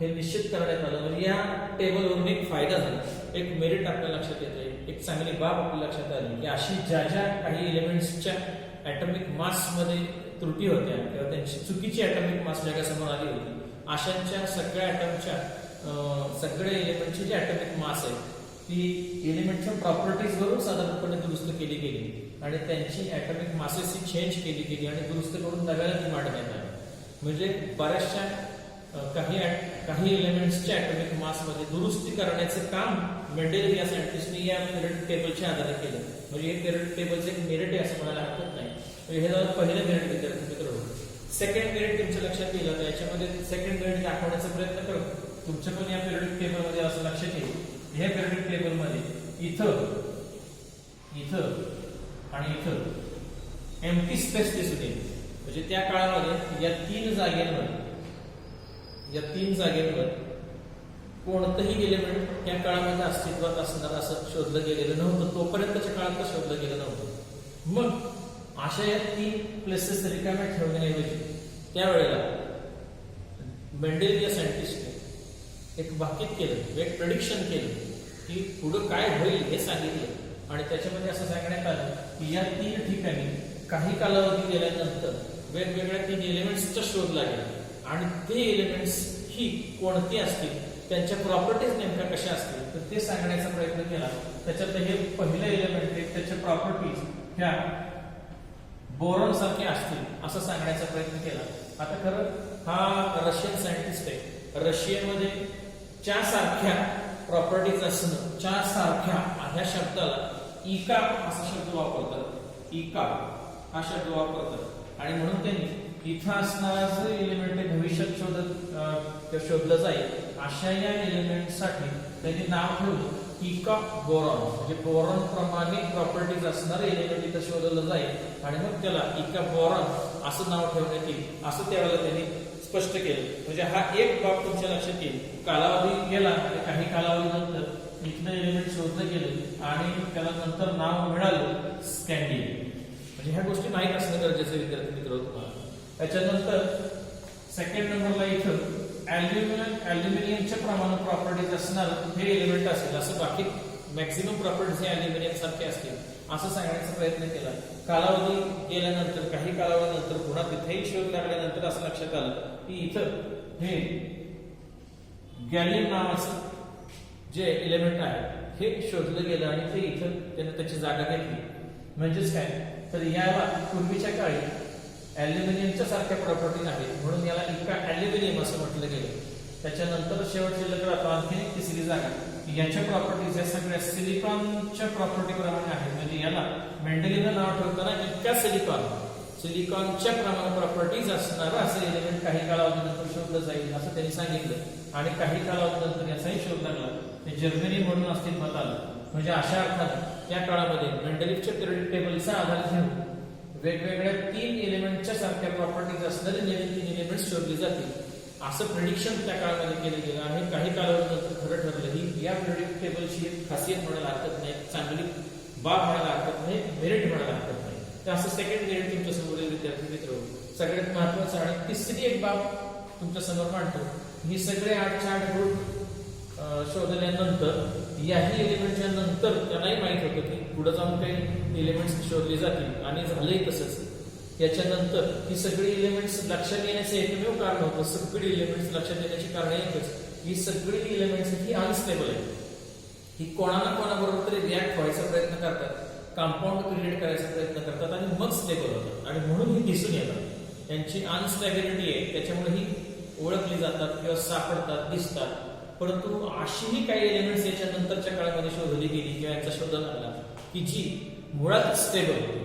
हे निश्चित करण्यात आलं. म्हणजे या टेबलवरून एक फायदा झाला, एक मेरिट आपल्या लक्षात येते, एक चांगली बाब आपल्या लक्षात आली की अशी ज्या ज्या काही एलिमेंट्सच्या ॲटॉमिक मासमध्ये त्रुटी होत्या किंवा त्यांची चुकीची ॲटॉमिक मास जगासमोर आली होती, अशांच्या सगळ्या ॲटमच्या सगळे एलिमेंटची जी ॲटॉमिक मास आहे ती एलिमेंटच्या प्रॉपर्टीजवरून साधारणपणे दुरुस्त केली गेली आणि त्यांची ॲटॉमिक मासेस ही चेंज केली गेली आणि दुरुस्त करून नव्याने ती मांडण्यात आली. म्हणजे बऱ्याचशा काही एलिमेंट्सच्या ॲटॉमिक मासमध्ये दुरुस्ती करण्याचे काम मेंडेलिव्ह या सायंटिस्टने या पिरियड टेबलच्या आधारे केलं. म्हणजे हे पिरियड टेबलचं एक मेरिट आहे असं म्हणायला हरकत नाही. म्हणजे हे झालं पहिलं मेरिट विद्यार्थी मित्र. सेकंड मेरिट तुमच्या लक्षात येईल, तर याच्यामध्ये सेकंड मेरिट दाखवण्याचा प्रयत्न करतो. तुमच्या पण या पिरियड टेबलमध्ये असं लक्षात येईल, ह्या पिरियड टेबलमध्ये इथं आणि इथं एम्प्टी स्पेस दिसून येईल. म्हणजे त्या काळामध्ये या तीन जागेवर कोणतंही एलिमेंट त्या काळामध्ये अस्तित्वात असणार असं शोधलं गेलेलं नव्हतं. तोपर्यंतच्या काळात तर शोधलं गेलं नव्हतं. मग अशा या 3 प्लेसेस रिकाम्या ठेवण्याऐवजी त्यावेळेला मेंडेलिव्ह या सायंटिस्टने एक भाकीत केलं, एक प्रेडिक्शन केलं की पुढं काय होईल हे सांगितलं आणि त्याच्यामध्ये असं सांगण्यात आलं की या 3 ठिकाणी काही कालावधी गेल्यानंतर वेगवेगळ्या 3 एलिमेंट्सचा शोध लागेल आणि ते एलिमेंट्स ही कोणती असतील, त्यांच्या प्रॉपर्टीज नेमक्या कशा असतील तर ते सांगण्याचा प्रयत्न केला. त्याच्यात हे पहिलं एलिमेंट आहे, त्याच्या प्रॉपर्टीज ह्या बोरॉन सारखे असतील असं सांगण्याचा प्रयत्न केला. आता खरं हा रशियन सायंटिस्ट आहे. रशियनमध्ये च्या सारख्या प्रॉपर्टीज असणं, च्या सारख्या ह्या शब्दाला इका असा शब्द वापरतात. इका हा शब्द वापरतात आणि म्हणून त्यांनी इथं असणारा जो एलिमेंट आहे भविष्यात शोधलं जाईल अशा या एलिमेंटसाठी त्यांनी नाव ठेवलं इका बोरॉन. म्हणजे बोरॉन प्रमाणे प्रॉपर्टीज असणारे एलिमेंट इथं शोधलं जाईल आणि मग त्याला इका बोरॉन असं नाव ठेवण्यात येईल असं त्यावेळेला त्यांनी स्पष्ट केलं. म्हणजे हा एक बाब तुमच्या लक्षात येईल. कालावधी गेला आणि काही कालावधीनंतर इथलं एलिमेंट शोधलं गेलं आणि त्याला नंतर नाव मिळालं स्कॅन्डियम. म्हणजे ह्या गोष्टी माहीत असणं गरजेचं विद्यार्थी मित्र तुम्हाला. त्याच्यानंतर सेकंड नंबरला इथं ॲल्युमिनियमच्या प्रमाण प्रॉपर्टीज असणार हे एलिमेंट असेल असं बाकी मॅक्सिमम प्रॉपर्टीज हे ॲल्युमिनियम सारखे असतील असं सांगण्याचा प्रयत्न केला. कालावधी गेल्यानंतर काही कालावधीनंतर पुन्हा तिथेही शोध लागल्यानंतर असं लक्षात आलं की इथं हे गॅलियम नावाचं जे एलिमेंट आहे हे शोधलं गेलं आणि ते इथं त्याने त्याची जागा घेतली. म्हणजेच काय तर याला पूर्वीच्या काळी ॲल्युमिनियमच्या सारख्या प्रॉपर्टीज आहेत म्हणून याला इका ॲल्युमिनियम असं म्हटलं गेलं. त्याच्यानंतर शेवटची लग्न आणखी एक तिसरी जागा याच्या प्रॉपर्टीज या सगळ्या सिलिकॉनच्या प्रॉपर्टी प्रमाणे आहेत. म्हणजे याला मेंडेलिव्हनं नाव ठेवताना इतका सिलिकॉनच्या प्रमाण प्रॉपर्टीज असणारं असं एलिमेंट काही कालावधीनंतर शोधलं जाईल असं त्यांनी सांगितलं आणि काही कालावधीनंतर याचाही शोध लागला. ते जर्मनी म्हणून अस्तित्वात आलं. म्हणजे अशा अर्थाने त्या काळामध्ये मेंडेलिव्हच्या पिरियड टेबलचा आधार घेऊन वेगवेगळ्या 3 एलिमेंटच्या सारख्या प्रॉपर्टीज असणारे नवीन 3 एलिमेंट्स शोधले जातील असं प्रेडिक्शन त्या काळामध्ये केलं गेलं आणि काही कालावधीनंतर खरं ठरलं. ही या प्रेडिक्ट टेबलची एक खासियत म्हणायला हरकत नाही, चांगली बाब म्हणायला हरकत नाही, मेरिट म्हणायला हरकत नाही. तर असं सेकंड मेरिट तुमच्या समोर विद्यार्थी मित्र. सगळ्यात महत्वाचं आणि तिसरी एक बाब तुमच्या समोर मांडतो. ही सगळे 8 ग्रुप शोधल्यानंतर याही एलिमेंटच्या नंतर त्यांनाही माहित होतं की पुढे जाऊन काही एलिमेंट्स शोधले जातील आणि झालंही तसंच. याच्यानंतर ही सगळी एलिमेंट्स लक्षात येण्याचं एकमेव कारण होतं. सगळी एलिमेंट्स लक्षात येण्याची कारण एकच, ही सगळी एलिमेंट्स ही अनस्टेबल आहे. ही कोणाला कोणाबरोबर तरी रिॲक्ट व्हायचा प्रयत्न करतात, कंपाऊंड क्रिएट करायचा प्रयत्न करतात आणि मग स्टेबल होतात आणि म्हणून ही दिसून येतात. यांची अनस्टेबिलिटी आहे त्याच्यामुळे ही ओळखली जातात किंवा सापडतात, दिसतात. परंतु अशीही काही एलिमेंट्स याच्या नंतरच्या काळामध्ये शोधली गेली किंवा याचा शोध लागला की जी मुळात स्टेबल होती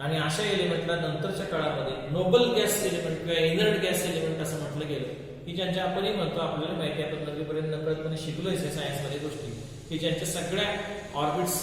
आणि अशा एलिमेंटला नंतरच्या काळामध्ये नोबल गॅस एलिमेंट किंवा इनर्ट गॅस एलिमेंट असं म्हटलं गेलं की ज्यांच्या आपणही म्हणतो आपल्याला माहिती आपण नवीपर्यंत नकळतपणे शिकलोय सायन्समध्ये गोष्टी की ज्यांच्या सगळ्या ऑर्बिट्स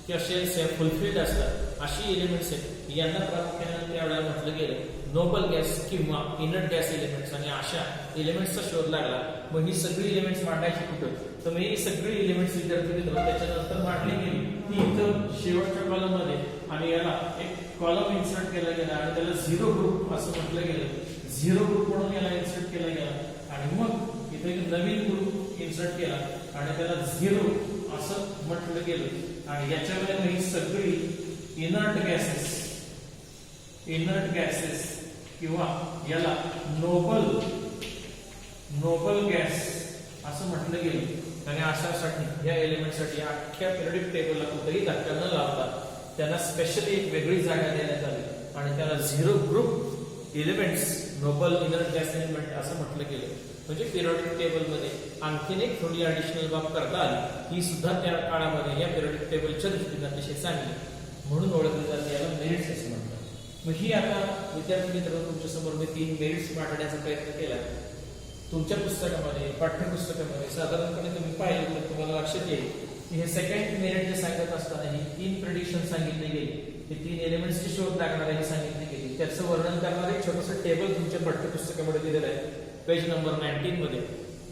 की असे फुलफिल्ड असतात अशी एलिमेंट्स आहेत यांना प्रामुख्याने त्यावेळेला म्हटलं गेलं नोबल गॅस किंवा इनर्ट गॅस एलिमेंट्स. आणि अशा एलिमेंट्सचा शोध लागला. मग ही सगळी एलिमेंट्स मांडायची कुठं, तर मग ही सगळी एलिमेंट्स विद्यार्थी मित्र त्याच्यानंतर मांडली गेली ती इथं शेवटच्या कॉलम मध्ये. आणि याला एक कॉलम इन्सर्ट केला गेला आणि त्याला झिरो ग्रुप असं म्हटलं गेलं. झिरो ग्रुप म्हणून याला इन्सर्ट केला गेला आणि मग इथे एक नवीन ग्रुप इन्सर्ट केला आणि त्याला झिरो असं म्हटलं गेलं. आणि याच्यामध्ये मग ही सगळी इनर्ट गॅसेस किंवा याला नोबल गॅस असं म्हटलं गेलं. आणि अशासाठी या एलिमेंटसाठी अख्ख्या पिरियडिक टेबलला कुठेही धक्का न लावता त्यांना स्पेशली एक वेगळी जागा देण्यात आली आणि त्याला zero group elements noble inert gas element असं म्हटलं गेलं. म्हणजे पिरियडिक टेबलमध्ये आणखीन एक थोडी ऍडिशनल बाब करता आली. ही सुद्धा त्या काळामध्ये या पिरियडिक टेबलच्या दृष्टीने अतिशय चांगली म्हणून ओळखली जाते. याला मेरिट्स असं म्हणतात. मग ही आता विद्यार्थी मित्रांनो तुमच्या समोर मी 3 मेरिट्स मांडण्याचा प्रयत्न केला. तुमच्या पुस्तकामध्ये पाठ्यपुस्तकामध्ये साधारणपणे तुम्ही पाहिलं तर तुम्हाला लक्षात येईल की हे सेकंड मेरिट जे सांगत असताना ही 3 प्रेडिक्शन सांगितले गेले. हे 3 एलिमेंट्सचे शोध लागणारे हे सांगितले गेले. त्याचं वर्णन करणारे एक छोटंसं टेबल तुमच्या पाठ्यपुस्तकामध्ये दिलेलं आहे पेज नंबर 19 मध्ये.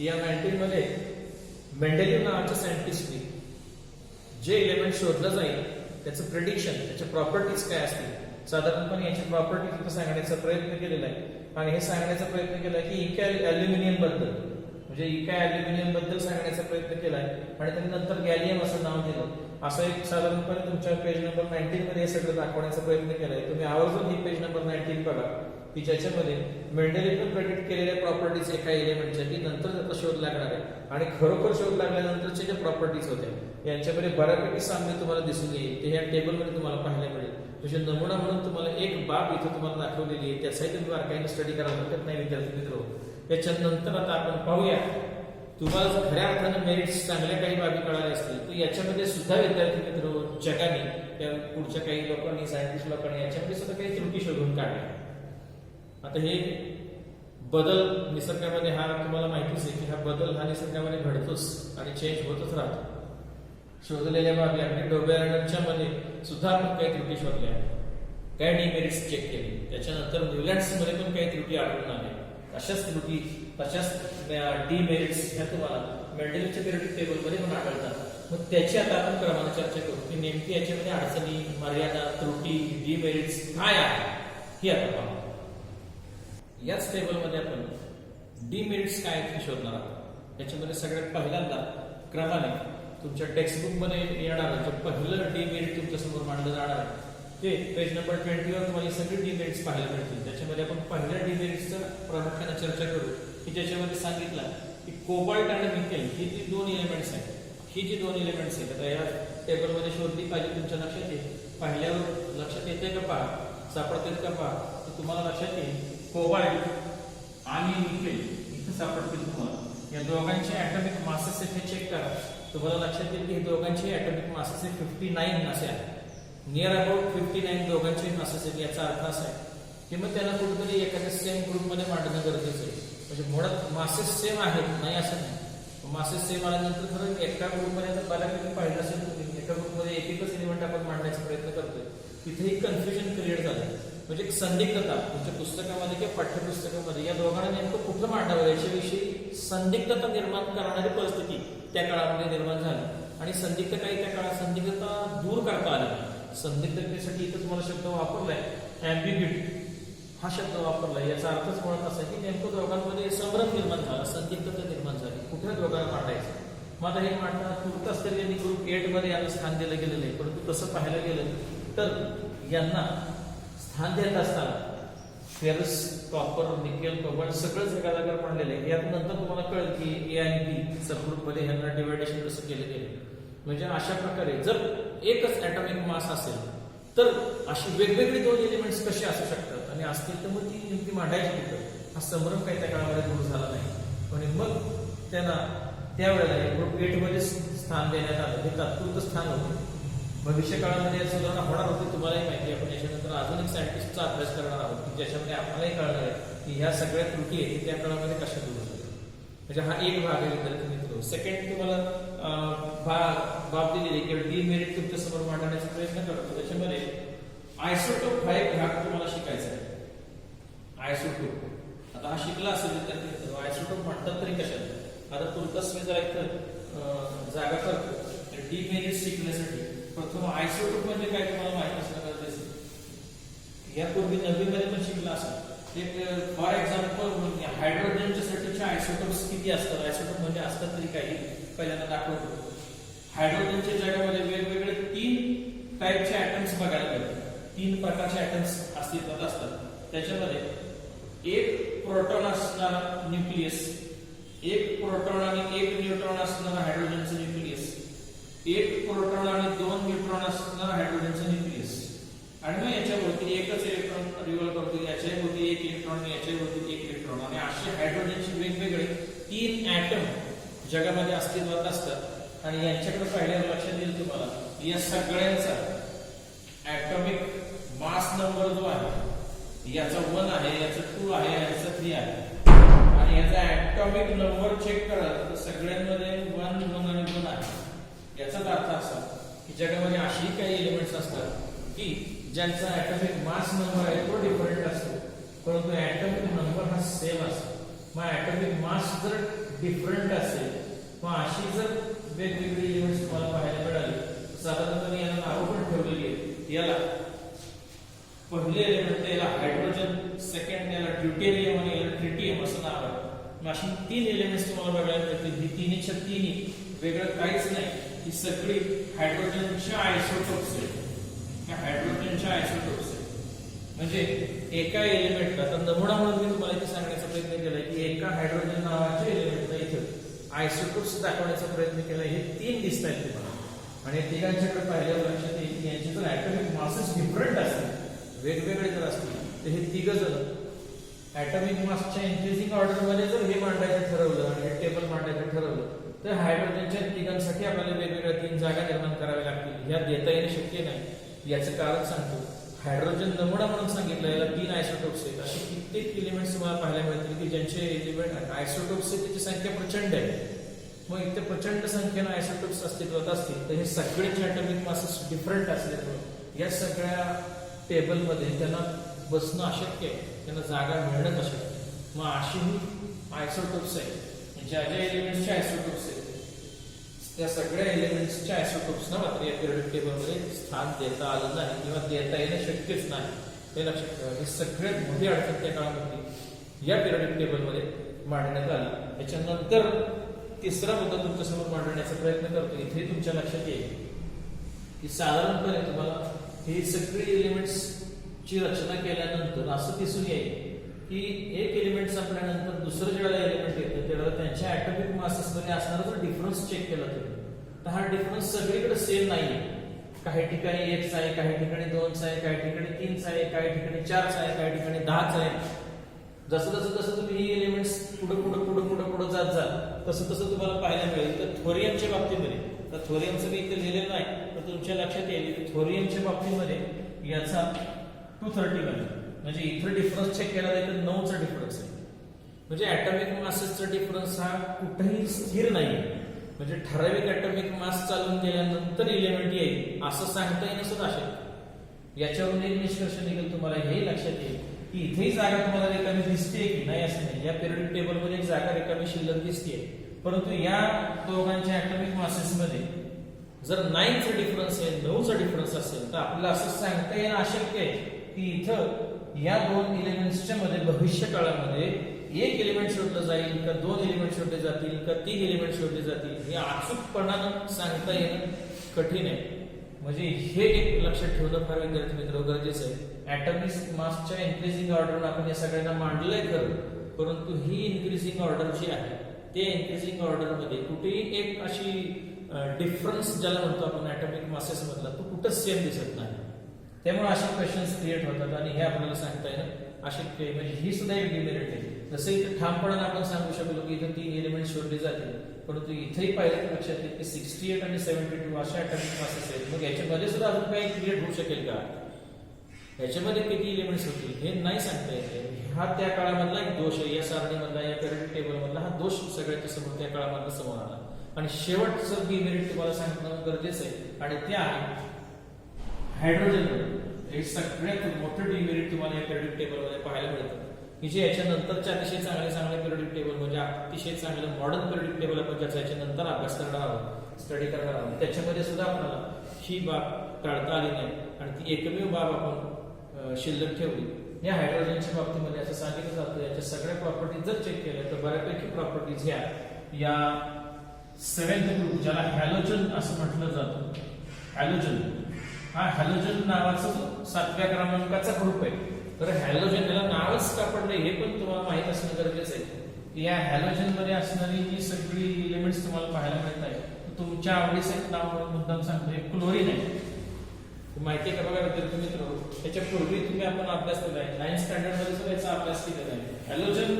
या 19 मध्ये मेंडेलिव्ह नावाच्या सायंटिस्टने जे एलिमेंट शोधलं जाईल त्याचं प्रेडिक्शन त्याच्या प्रॉपर्टीज काय असतील साधारणपणे याची प्रॉपर्टी सांगण्याचा प्रयत्न केलेला आहे. आणि हे सांगण्याचा प्रयत्न केला की इका अल्युमिनियम बद्दल म्हणजे इका अल्युमिनियम बद्दल सांगण्याचा प्रयत्न केलाय आणि त्यांनी नंतर गॅलियम असं नाव दिलं. असं एक साधारणपणे तुमच्या पेज नंबर 19 मध्ये हे सगळं दाखवण्याचा प्रयत्न केलाय. तुम्ही आवर्जून ही पेज नंबर 19 बघा की ज्याच्यामध्ये मेंडेलिव्हने प्रेडिक्ट केलेल्या प्रॉपर्टीज एका एलिमेंटच्या की नंतर त्याचा शोध लागणार आहे आणि खरोखर शोध लागल्यानंतरच्या ज्या प्रॉपर्टीज होत्या यांच्यामध्ये बऱ्यापैकी साम्य तुम्हाला दिसून येईल. ते या टेबलमध्ये तुम्हाला पाहायला मिळेल. म्हणजे नमुना म्हणून तुम्हाला एक बाब इथे तुम्हाला दाखवलेली आहे. त्याचाही तुम्ही बारकाईने स्टडी करायला हरकत नाही विद्यार्थी मित्र. त्याच्यानंतर आता आपण पाहूया तुम्हाला जर खऱ्या अर्थानं मेरिट्स चांगल्या काही बाबी कळाल्या असतील तर याच्यामध्ये सुद्धा विद्यार्थी मित्र जगाने त्या पुढच्या काही लोकांनी सायंटिस्ट लोकांनी याच्यामध्ये सुद्धा काही त्रुटी शोधून काढल्या. आता हे बदल निसर्गामध्ये हा तुम्हाला माहितीच आहे की हा बदल हा निसर्गामध्ये घडतोच आणि चेंज होतच राहतो. शोधलेल्या बाबी अगदी डोबेरच्या मध्ये सुद्धा आपण काही त्रुटी शोधल्या काही डिमेरिट्स चेक केली. त्याच्यानंतर न्यूलँड्स मध्ये पण काही त्रुटी आढळून आल्या. अशाच त्रुटी तशाच डिमेरिट्स ह्या तुम्हाला मेंडेलिव्हच्या पिरियडिक टेबलमध्ये पण आढळतात. मग त्याची आता आपण क्रमाने चर्चा करू की नेमकी याच्यामध्ये अडचणी मर्यादा त्रुटी डिमेरिट्स काय आहे हे आता पाहू. याच टेबलमध्ये आपण डिमेरिट्स काय ते शोधणार आहोत. याच्यामध्ये सगळ्यात पहिल्यांदा क्रमाने तुमच्या टेक्स्टबुक मध्ये येणार जे पहिलं डिमेरिट तुमच्या समोर मांडलं जाणार आहे ते पेज नंबर 20 वर तुम्हाला सगळे डिमेरिट्स पाहायला मिळतील. त्याच्यामध्ये आपण पहिल्या डिमेरिट्सचं प्रामुख्याने चर्चा करू की ज्याच्यामध्ये सांगितलं की कोबाल्ट आणि निकेल ही जी 2 एलिमेंट्स आहेत. ही जी 2 एलिमेंट्स आहेत आता या टेबलमध्ये शोधली पाहिजे तुमच्या लक्षात येईल. पाहिल्यावर लक्षात येते का पहा सापडतात का पहा तर तुम्हाला लक्षात येईल कोबाल्ट आणि निकेल इथे सापडतील तुम्हाला. या दोघांचे ऍटॉमिक मासेस इथे चेक करा. तुम्हाला लक्षात येईल की हे दोघांचे ऍटॉमिक मासेस 59 असे आहेत. नियर अबाउट 59 दोघांचे मासेस आहेत. याचा अर्थ असा आहे की मग त्यांना कुठेतरी एखाद्या सेम ग्रुपमध्ये मांडणं गरजेचं आहे. म्हणजे मुळात मासेस सेम आहेत नाही असं नाही. मासेस सेम आल्यानंतर खरं एका ग्रुपमध्ये आता बऱ्यापैकी पाहिलं असेल तुम्ही एका ग्रुपमध्ये एकच एलिमेंट आपण मांडण्याचा प्रयत्न करतोय. तिथेही कन्फ्युजन क्रिएट झालं. म्हणजे एक संदिग्धता तुमच्या पुस्तकामध्ये किंवा पाठ्यपुस्तकामध्ये या दोघांना नेमकं कुठलं मांडावं याच्याविषयी संदिग्धता निर्माण करणारी परिस्थिती त्या काळामध्ये निर्माण झाली. आणि संदिग्धता त्या काळात संदिग्धता दूर करता आली. संदिग्धतेसाठी इथं तुम्हाला शब्द वापरलाय ॲम्बिग्युइटी हा शब्द वापरलाय. याचा अर्थच मुळात असा की नेमकं दोघांमध्ये संभ्रम निर्माण झाला संदिग्धता निर्माण झाली कुठल्या दोघांना मांडायचं. मग आता हे मांडताना तुर्तास तरी यांनी ग्रुप 8 मध्ये याला स्थान दिलं गेलेलं आहे. परंतु तसं पाहायला गेलं तर यांना स्थान देत असताना फेरस कॉपर निकेल कोबाल्ट सगळंच एका जागेवर मांडलेलं आहे. यात नंतर तुम्हाला कळेल की ए आणि बी सब ग्रुपमध्ये ह्यांना डिवायडेशन कसं केलं गेलं. म्हणजे अशा प्रकारे जर एकच ॲटॉमिक मास असेल तर अशी वेगवेगळी 2 एलिमेंट्स कसे असू शकतात आणि असतील तर मग ती नेमकी मांडायची कुठं हा संभ्रम काही त्या काळामध्ये दूर झाला नाही. आणि मग त्यांना त्यावेळेला ग्रुप 8 मध्ये स्थान देण्यात आलं. हे तात्पुरतं स्थान होतं. भविष्य काळामध्ये सुधारणा होणार होती तुम्हालाही माहिती. आपण याच्यानंतर अजून एक सायंटिस्टचा अभ्यास करणार आहोत की ज्याच्यामध्ये आपल्यालाही कळणार आहे की ह्या सगळ्या त्रुटी आहेत त्या काळामध्ये कशा दूर होतात. म्हणजे हा एक भाग आहे विद्यार्थी मित्र. सेकंड तुम्हाला बाब दिलेली किंवा डिमेरिट तुमच्या समोर मांडण्याचा प्रयत्न करतो. त्याच्यामध्ये आयसोटोप हा एक भाग तुम्हाला शिकायचा आहे. आयसोटोप आता हा शिकला असेल विद्यार्थी मित्र. आयसोटोप म्हणतात तरी कशाला. आता तुर्कस मी जरा इथं जागा करतो. डिमेरिट शिकण्यासाठी प्रथम आयसोटोप म्हणजे काय तुम्हाला माहिती असणं गरजेचं. यापूर्वी 9वी मध्ये पण शिकला असेल. एक फॉर एक्झाम्पल हायड्रोजनच्या साठीचे आयसोटोप्स किती असतात. आयसोटोप म्हणजे असतात तरी काही पहिल्यांदा दाखवतो. हायड्रोजनच्या जगामध्ये वेगवेगळे 3 टाईपचे ऍटम्स बघायला मिळतात. 3 प्रकारचे ऍटम्स अस्तित्वात असतात. त्याच्यामध्ये एक प्रोटॉन असणारा न्यूक्लियस, एक प्रोटॉन आणि 1 न्यूट्रॉन असणारा हायड्रोजनचं न्यूक्लियस, एक प्रोटॉन आणि 2 न्यूट्रॉन असणारा हायड्रोजनचं न्यूक्लियस. आणि मग याच्यावरती एकच इलेक्ट्रॉन रिव्हॉल्व करतो. याच्यावरती 1 इलेक्ट्रॉन, याच्यावरती 1 इलेक्ट्रॉन आणि असे हायड्रोजनचे वेगवेगळे 3 ऍटम जगामध्ये अस्तित्वात असतात. आणि यांच्याकडे पाहिल्यावर लक्षात येईल तुम्हाला या सगळ्यांचा ऍटॉमिक मास नंबर जो आहे याचा 1 आहे, याचा 2 आहे, याचा 3 आहे. आणि याचा ऍटॉमिक नंबर चेक करा तर सगळ्यांमध्ये 1 1 आणि 1 आहे. याचाच अर्थ असा की जगामध्ये अशी काही एलिमेंट्स असतात की ज्यांचा ऍटॉमिक मास नंबर आहे तो डिफरंट असतो परंतु ऍटॉमिक नंबर हा सेम असतो. मग ऍटॉमिक मास जर डिफरंट असेल मग अशी जर वेगवेगळी एलिमेंट्स तुम्हाला पाहायला मिळाली साधारणपणे याला नावं पण ठेवलेली आहेत. याला पहिले एलिमेंट याला हायड्रोजन, सेकंड याला ड्यूटेरियम आणि याला ट्रिटियम असं नाव आहे. मग अशी 3 एलिमेंट्स तुम्हाला बघायला मिळतील. ही तिन्हीच्या तिन्ही वेगळं काहीच नाही. ही सगळी हायड्रोजनच्या आयसोटोप्स आहेत. हायड्रोजनच्या आयसोटोप्स आहेत. म्हणजे एका एलिमेंटला आता नमुना म्हणून मी तुम्हाला इथे सांगण्याचा प्रयत्न केलाय की एका हायड्रोजन नावाच्या एलिमेंटला इथे आयसोटोप्स दाखवण्याचा प्रयत्न केला. हे 3 दिसत आहेत तुम्हाला आणि तिघांच्याकडे पाहिल्यावर लक्षात येईल की यांचे जर ऍटॉमिक मासेस डिफरंट असतील, वेगवेगळे जर असतील तर हे 3 जण ऍटॉमिक मासच्या इन्क्रीजिंग ऑर्डर मध्ये जर हे मांडायचं ठरवलं आणि हे टेबल मांडायचं ठरवलं तर हायड्रोजनच्या तिघांसाठी आपल्याला वेगवेगळ्या 3 जागा निर्माण कराव्या लागतील. ह्या देता येणं शक्य नाही. याचं कारण सांगतो. हायड्रोजन नमुना म्हणून सांगितलं याला 3 आयसोटोप्स आहेत. असे कित्येक एलिमेंट्स तुम्हाला पाहायला मिळतील की ज्यांचे एलिमेंट आयसोटोप्स आहेत त्याची संख्या प्रचंड आहे. मग इथे प्रचंड संख्येनं आयसोटोप्स अस्तित्वात असतील तर हे सगळ्यांचे ॲटॉमिक मासेस डिफरंट असल्यामुळे या सगळ्या टेबलमध्ये त्यांना बसणं अशक्य आहे, त्यांना जागा मिळणं अशक्य आहे. मग अशी ही आयसोटोप्स आहेत. ज्या ज्या एलिमेंट्सचे आयसोटोप्स आहेत त्या सगळ्या एलिमेंट्सच्या आयसोटोप्सना मात्र या पिरियडिक टेबलमध्ये स्थान देता आलं नाही किंवा देता येणं शक्यच नाही. हे लक्षात ठेवा. ही सगळ्यात मोठी अडचण त्या काळामध्ये या पिरियडिक टेबलमध्ये मांडण्यात आली. त्याच्यानंतर तिसरा मुद्दा तुमच्यासमोर मांडण्याचा प्रयत्न करतो. इथे तुमच्या लक्षात येईल की साधारणपणे तुम्हाला ही सगळी एलिमेंट्सची रचना केल्यानंतर असं दिसून येईल की एक एलिमेंट संपल्यानंतर दुसरं ज्यावेळेला एलिमेंट येतं त्यावेळेला त्यांच्या ऍटॉमिक मासेसमध्ये असणारा जर डिफरन्स चेक केला तर हा डिफरन्स सगळीकडे सेम नाहीये. काही ठिकाणी 1चा आहे, काही ठिकाणी 2चा आहे, काही ठिकाणी 3चा आहे, काही ठिकाणी 4चा आहे, काही ठिकाणी 10चा आहे. जसं तुम्ही ही एलिमेंट्स पुढे जात जाल तसं तुम्हाला पाहायला मिळेल. तर थोरियमच्या बाबतीमध्ये तर थोरियमचं मी इथे लिहिलेलं नाही तर तुमच्या लक्षात येईल की थोरियमच्या बाबतीमध्ये याचा 230 आहे. म्हणजे इथं डिफरन्स चेक केला जाईल तर 9चा डिफरन्स आहे. म्हणजे ऍटॉमिक मासेसचा डिफरन्स हा कुठेही स्थिर नाही. म्हणजे ठराविक ऍटॉमिक मास चालून गेल्यानंतर एलिमेंट येईल असं सांगता येणं सुद्धा अशक्य. याच्यावरून एक निष्कर्ष निघेल तुम्हाला हे लक्षात येईल की इथेही जागा तुम्हाला रिकामी दिसते की नाही असं नाही. या पिरियडिक टेबलमध्ये एक जागा रिकामी शिल्लक दिसते परंतु या दोघांच्या ऍटॉमिक मासेसमध्ये जर 9चा डिफरन्स आहे, 9चा डिफरन्स असेल तर आपल्याला असं सांगता येणं अशक्य आहे की इथं या 2 एलिमेंट्सच्या मध्ये भविष्य काळामध्ये एक एलिमेंट शोधलं जाईल का 2 एलिमेंट शोधले जातील का 3 एलिमेंट शोधले जातील हे अचूकपणानं सांगता येणं कठीण आहे. म्हणजे हे एक लक्षात ठेवणं फार विद्यार्थी मित्र गरजेचं आहे. ऍटॉमिक मासच्या इन्क्रीजिंग ऑर्डर आपण या सगळ्यांना मांडलंय खरं परंतु ही इन्क्रीजिंग ऑर्डर जी आहे ते इन्क्रीजिंग ऑर्डर मध्ये कुठेही एक अशी डिफरन्स ज्याला म्हणतो आपण ऍटॉमिक मासेस मधला तो कुठंच सेम दिसत नाही. त्यामुळे असे क्वेश्चन्स क्रिएट होतात आणि हे आपल्याला सांगता येणं अशक्य आहे. म्हणजे ही सुद्धा एक डिमेरिट आहे. जसं इथे ठामपणाने आपण सांगू शकलो की इथे 3 एलिमेंट शोधले जातील परंतु इथेही पाहिलं लक्षात येईल की 68 आणि 72 अशा ऍटॉमिक मासेस आहेत. मग याच्यामध्ये सुद्धा अजून काही क्रिएट होऊ शकेल का? याच्यामध्ये किती एलिमेंट्स होतील हे नाही सांगता येत. हा त्या काळामधला एक दोष आहे, या सारणीमधला, या पिरियोडिक टेबल मधला हा दोष सगळ्याच्या समोर त्या काळामधला समोर आला. आणि शेवटचं डिमेरिट तुम्हाला सांगणं गरजेचं आहे, आणि ते आहे हायड्रोजन. हे सगळ्यात मोठं डिमेरिट तुम्हाला या पिरियोडिक टेबल मध्ये पाहायला मिळतं, की जे याच्यानंतरच्या अतिशय चांगले पिरियोडिक टेबल म्हणजे अतिशय चांगलं मॉडर्न पिरियोडिक टेबल आपण ज्याचा याच्यानंतर अभ्यास करणार आहोत, स्टडी करणार आहोत, त्याच्यामध्ये सुद्धा आपल्याला ही बाब टाळता आली नाही, आणि ती एकमेव बाब आपण शिल्लक ठेवली. या हायड्रोजनच्या बाबतीमध्ये असं सांगितलं जातं, याच्या सगळ्या प्रॉपर्टीज जर चेक केल्या तर बऱ्यापैकी प्रॉपर्टीज ह्या या 7th ग्रुप, ज्याला हॅलोजन असं म्हटलं जातं, हॅलोजन हा हॅलोजन नावाचा 7व्या क्रमांकाचा ग्रुप आहे. तर हॅलोजन याला नावच का पडले हे पण तुम्हाला माहित असणं गरजेचं आहे. या हॅलोजन मध्ये असणारी ही सगळी एलिमेंट्स तुम्हाला पाहायला मिळत आहे. तुमच्या आवडीचं एक नाव मुद्दाम सांगतोय, क्लोरीन आहे. माहिती आहे का बघा विद्यार्थी मित्र, त्याच्यापूर्वी तुम्ही आपण अभ्यास केला आहे, 9th स्टँडर्ड मध्ये सुद्धा याचा अभ्यास केलेला आहे. हॅलोजन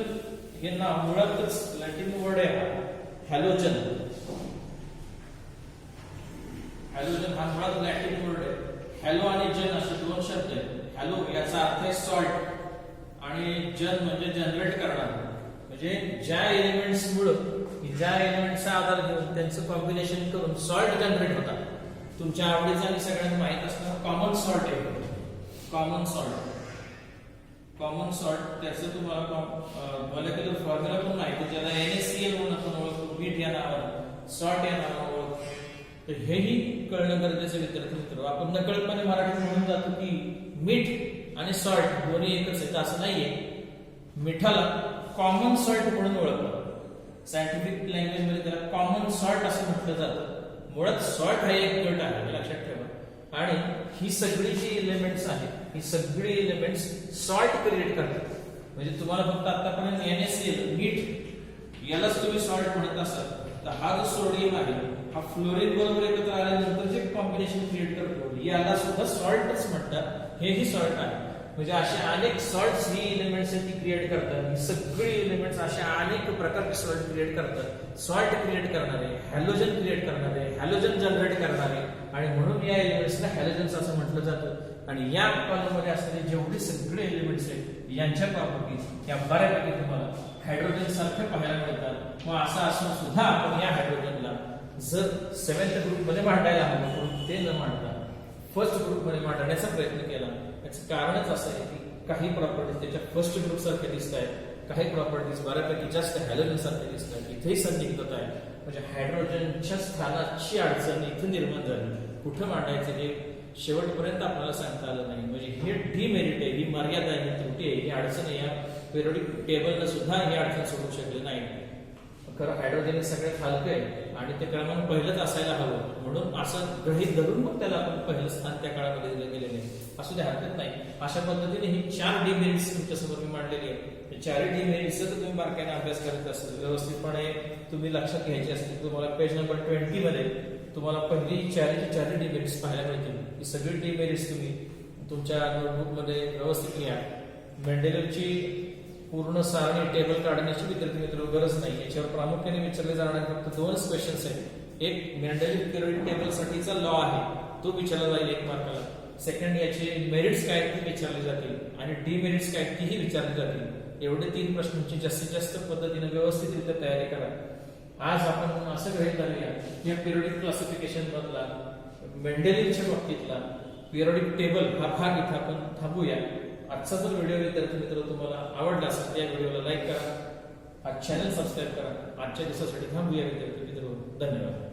हे नाव मुळातच लॅटिन वर्ड आहे हॅलोजन. हॅलोजन हा मुळात लॅटिन वर्ड आहे. हॅलो आणि जन असे दोन शब्द आहेत. हॅलो याचा अर्थ आहे सॉल्ट, आणि जन म्हणजे जनरेट करणार, म्हणजे ज्या एलिमेंट्स मुळे, ज्या एलिमेंटचा आधार घेऊन त्यांचं कॉम्बिनेशन करून सॉल्ट जनरेट होतात. तुमच्या आवडीचं आणि सगळ्यांना माहित असणारं कॉमन सॉल्ट आहे. कॉमन सॉल्ट त्याचं तुम्हाला मॉलिक्युलर फॉर्म्युला पण माहिती, ज्याला NaCl म्हणून आपण ओळखतो, मीठ या नावाने, सॉल्ट या नावाने ओळखतो. तर हेही कळणं गरजेचं विद्यार्थी मित्र. आपण नकळतपणे मराठीत म्हणून जातो की मीठ आणि सॉल्ट दोन्ही एकच आहेत, असं नाहीये. मिठाला कॉमन सॉल्ट म्हणून ओळखलं, सायंटिफिक लँग्वेज मध्ये त्याला कॉमन सॉल्ट असं म्हटलं जातं. मुळात सॉल्ट हा एक गट आहे, लक्षात ठेवा. आणि ही सगळी जी एलिमेंट्स आहेत, ही सगळी एलिमेंट्स सॉल्ट क्रिएट करतात. म्हणजे तुम्हाला फक्त आतापर्यंत NaCl मीठ यालाच तुम्ही सॉल्ट म्हणत असाल, तर हा जो सोडियम आहे हा फ्लोरीन बरोबर एकत्र आल्यानंतर जे कॉम्बिनेशन क्रिएट करतो याला सुद्धा सॉल्टच म्हणतात. हेही सॉल्ट आहे. म्हणजे असे अनेक सॉल्ट्स ही एलिमेंट्स ती क्रिएट करतात. ही सगळी एलिमेंट्स अशा अनेक प्रकारचे सॉल्ट क्रिएट करतात. सॉल्ट क्रिएट करणारे, हॅलोजन क्रिएट करणारे, हॅलोजन जनरेट करणारे, आणि म्हणून या एलिमेंट्सला हॅलोजन्स असं म्हटलं जातं. आणि या कॉलममध्ये असलेले जेवढे सगळे एलिमेंट्स आहेत यांच्या प्रॉपर्टीज या बऱ्यापैकी तुम्हाला हायड्रोजन सारखे पाहायला मिळतात. मग असं असून सुद्धा आपण या हायड्रोजनला जर 7th ग्रुप मध्ये मांडायला हवं, म्हणून ते न मांडता 1st ग्रुप मध्ये मांडण्याचा प्रयत्न केला. याचं कारणच असं आहे की काही प्रॉपर्टीज त्याच्या 1st ग्रुप सारखे दिसत आहेत, काही प्रॉपर्टीज बऱ्यापैकी जास्त हॅलोजन सारखे दिसत आहेत. इथेही संदिग्धता आहे. म्हणजे हायड्रोजनच्या स्थानाची अडचण इथे निर्माण झाली. कुठं मांडायचं हे शेवटपर्यंत आपल्याला सांगता आलं नाही. म्हणजे हे डिमेरिट आहे, ही मर्यादा आहे, ही त्रुटी आहे, ही अडचण आहे. या पिरियोडिक टेबलनं सुद्धा ही अडचण सोडू शकले नाही. खरं हायड्रोजन हे सगळ्यात हलकं आहे आणि ते क्रमांक पहिलंच असायला हवं, म्हणून असं गृहीत धरून मग त्याला आपण पहिलं स्थान त्या काळामध्ये दिलं गेलेलं आहे. असू दे, हरकत नाही. अशा पद्धतीने ही 4 डिमेरिट्स तुमच्यासमोर मी मांडलेली आहे. 4 डिमेरिट्सचा जर तुम्ही बारकाईने अभ्यास करत असाल, व्यवस्थितपणे तुम्ही लक्षात घ्यायचे असतील, तुम्हाला पेज नंबर 20 मध्ये तुम्हाला पहिली 4 डिमेरिट्स पाहायला मिळतील. ही सगळी डिमेरिट्स तुम्ही तुमच्या नोटबुक मध्ये व्यवस्थित लिहा. मेंडेलिव्हची पूर्ण सारणी टेबल काढण्याची विद्यार्थी मित्र गरज नाही. याच्यावर प्रामुख्याने विचारले जाणारे फक्त 2 क्वेश्चन्स आहेत. एक मेंडेलिव्ह पिरियोडिक टेबल साठीचा लॉ आहे, तो विचारला जाईल 1 मार्काला. सेकंड याचे मेरिट्स काय ते विचारले जातील, आणि डिमेरिट्स काय तीही विचारले जातील. एवढे 3 प्रश्नांची जास्तीत जास्त पद्धतीने व्यवस्थितरित्या तयारी करा. आज आपण असं गृहीत धरूया या पिरियोडिक क्लासिफिकेशन मधला मेंडेलिव्हच्या बाबतीतला पिरियोडिक टेबल हा भाग इथे आपण थांबूया. आजचा जर व्हिडिओ विद्यार्थी मित्र तुम्हाला आवडला असेल तर या व्हिडिओला लाईक करा, हा चॅनल सबस्क्राईब करा. आजच्या दिवसासाठी थांबूया विद्यार्थी मित्र. धन्यवाद.